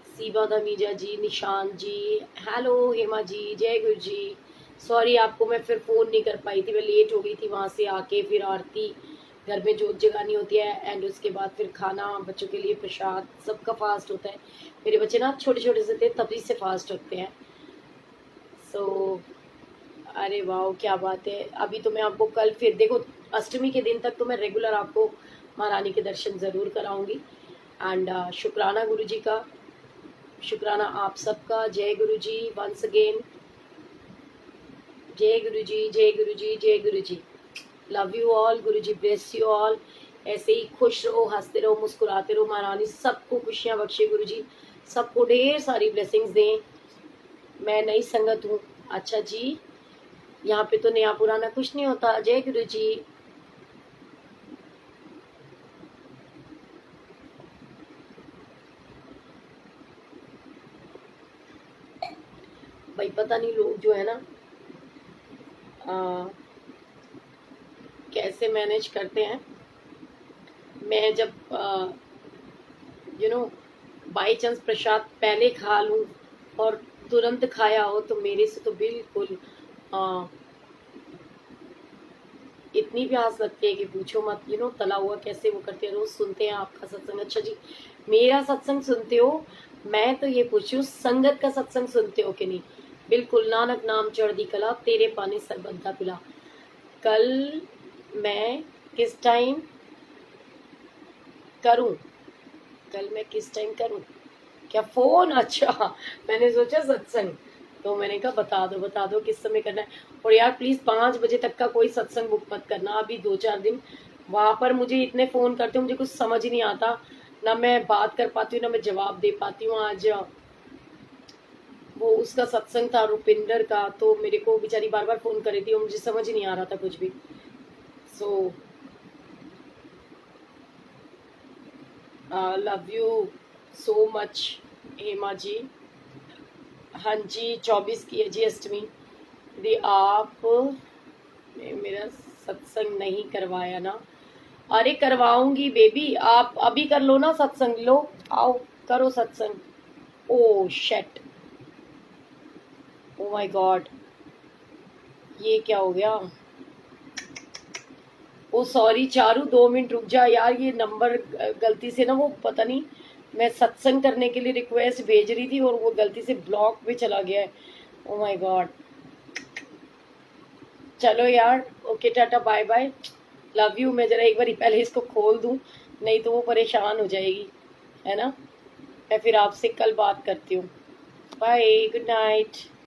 सीबा धमीजा जी, निशांत जी, हेलो हेमा जी, जय गुरु जी। सॉरी आपको मैं फिर फ़ोन नहीं कर पाई थी, मैं लेट हो गई थी वहाँ से आके। फिर आरती, घर में जोत जगानी होती है एंड उसके बाद फिर खाना, बच्चों के लिए प्रसाद, सबका फास्ट होता है। मेरे बच्चे ना छोटे छोटे से थे तभी से फास्ट रखते हैं। सो अरे वाह क्या बात है। अभी तो मैं आपको कल फिर देखो अष्टमी के दिन तक तो मैं रेगुलर आपको महारानी के दर्शन ज़रूर कराऊंगी। एंड शुक्राना गुरु जी का, शुक्राना आप सबका। जय गुरु जी वंस अगेन, जय गुरु जी, जय गुरु जी, जय गुरु जी। Love you all, Guru ji bless you all. ऐसे ही खुश रहो, हंसते रहो, मुस्कुराते रहो। महारानी सबको खुशियाँ बख्शे गुरु जी, सबको ढेर सारी ब्लेसिंग्स दें। मैं नई संगत हूँ। अच्छा जी, यहाँ पे तो नया पुराना कुछ नहीं होता। जय गुरु जी। भाई पता नहीं लोग जो है ना कैसे मैनेज करते हैं। मैं जब बाई चांस प्रसाद पहले खा लूं और तुरंत खाया हो तो मेरे से तो बिल्कुल इतनी प्यास लगती है कि पूछो मत। तला हुआ कैसे वो करते हैं। रोज सुनते हैं आपका सत्संग। अच्छा जी, मेरा सत्संग सुनते हो? मैं तो ये पूछूं संगत का सत्संग सुनते हो कि नहीं? बिल्कुल, नानक नाम चढ़दी कला, तेरे पानी सरबत्ता पिला। कल मैं किस टाइम करूं? कल मैं किस टाइम करूं? क्या फोन? अच्छा मैंने सोचा सत्संग, तो मैंने कहा बता दो किस समय करना है। और यार प्लीज 5 बजे तक का कोई सत्संग बुक मत करना। अभी 2-4 दिन वहां पर मुझे इतने फोन करते हैं, मुझे कुछ समझ ही नहीं आता, ना मैं बात कर पाती हूँ ना मैं जवाब दे पाती हूँ। आज वो उसका सत्संग था रुपिंदर का, तो मेरे को बेचारी बार बार फोन कर रही थी और मुझे समझ ही नहीं आ रहा था कुछ भी। So love you so much Hema ji. हाँ जी, 24 की है जी अष्टमी। यदि आप मेरा सत्संग नहीं करवाया ना, अरे करवाऊंगी बेबी, आप अभी कर लो ना सत्संग। लो आओ करो सत्संग। ओ शेट, ओ माय गॉड, ये क्या हो गया? ओ सॉरी चारू, 2 मिनट रुक जा यार। ये नंबर गलती से ना, वो पता नहीं, मैं सत्संग करने के लिए रिक्वेस्ट भेज रही थी और वो गलती से ब्लॉक पे चला गया है। Oh my god. चलो यार, okay tata bye bye, love you. मैं जरा एक बार पहले इसको खोल दूं, नहीं तो वो परेशान हो जाएगी, है ना? मैं फिर आपसे कल बात करती हूँ। Bye, good night.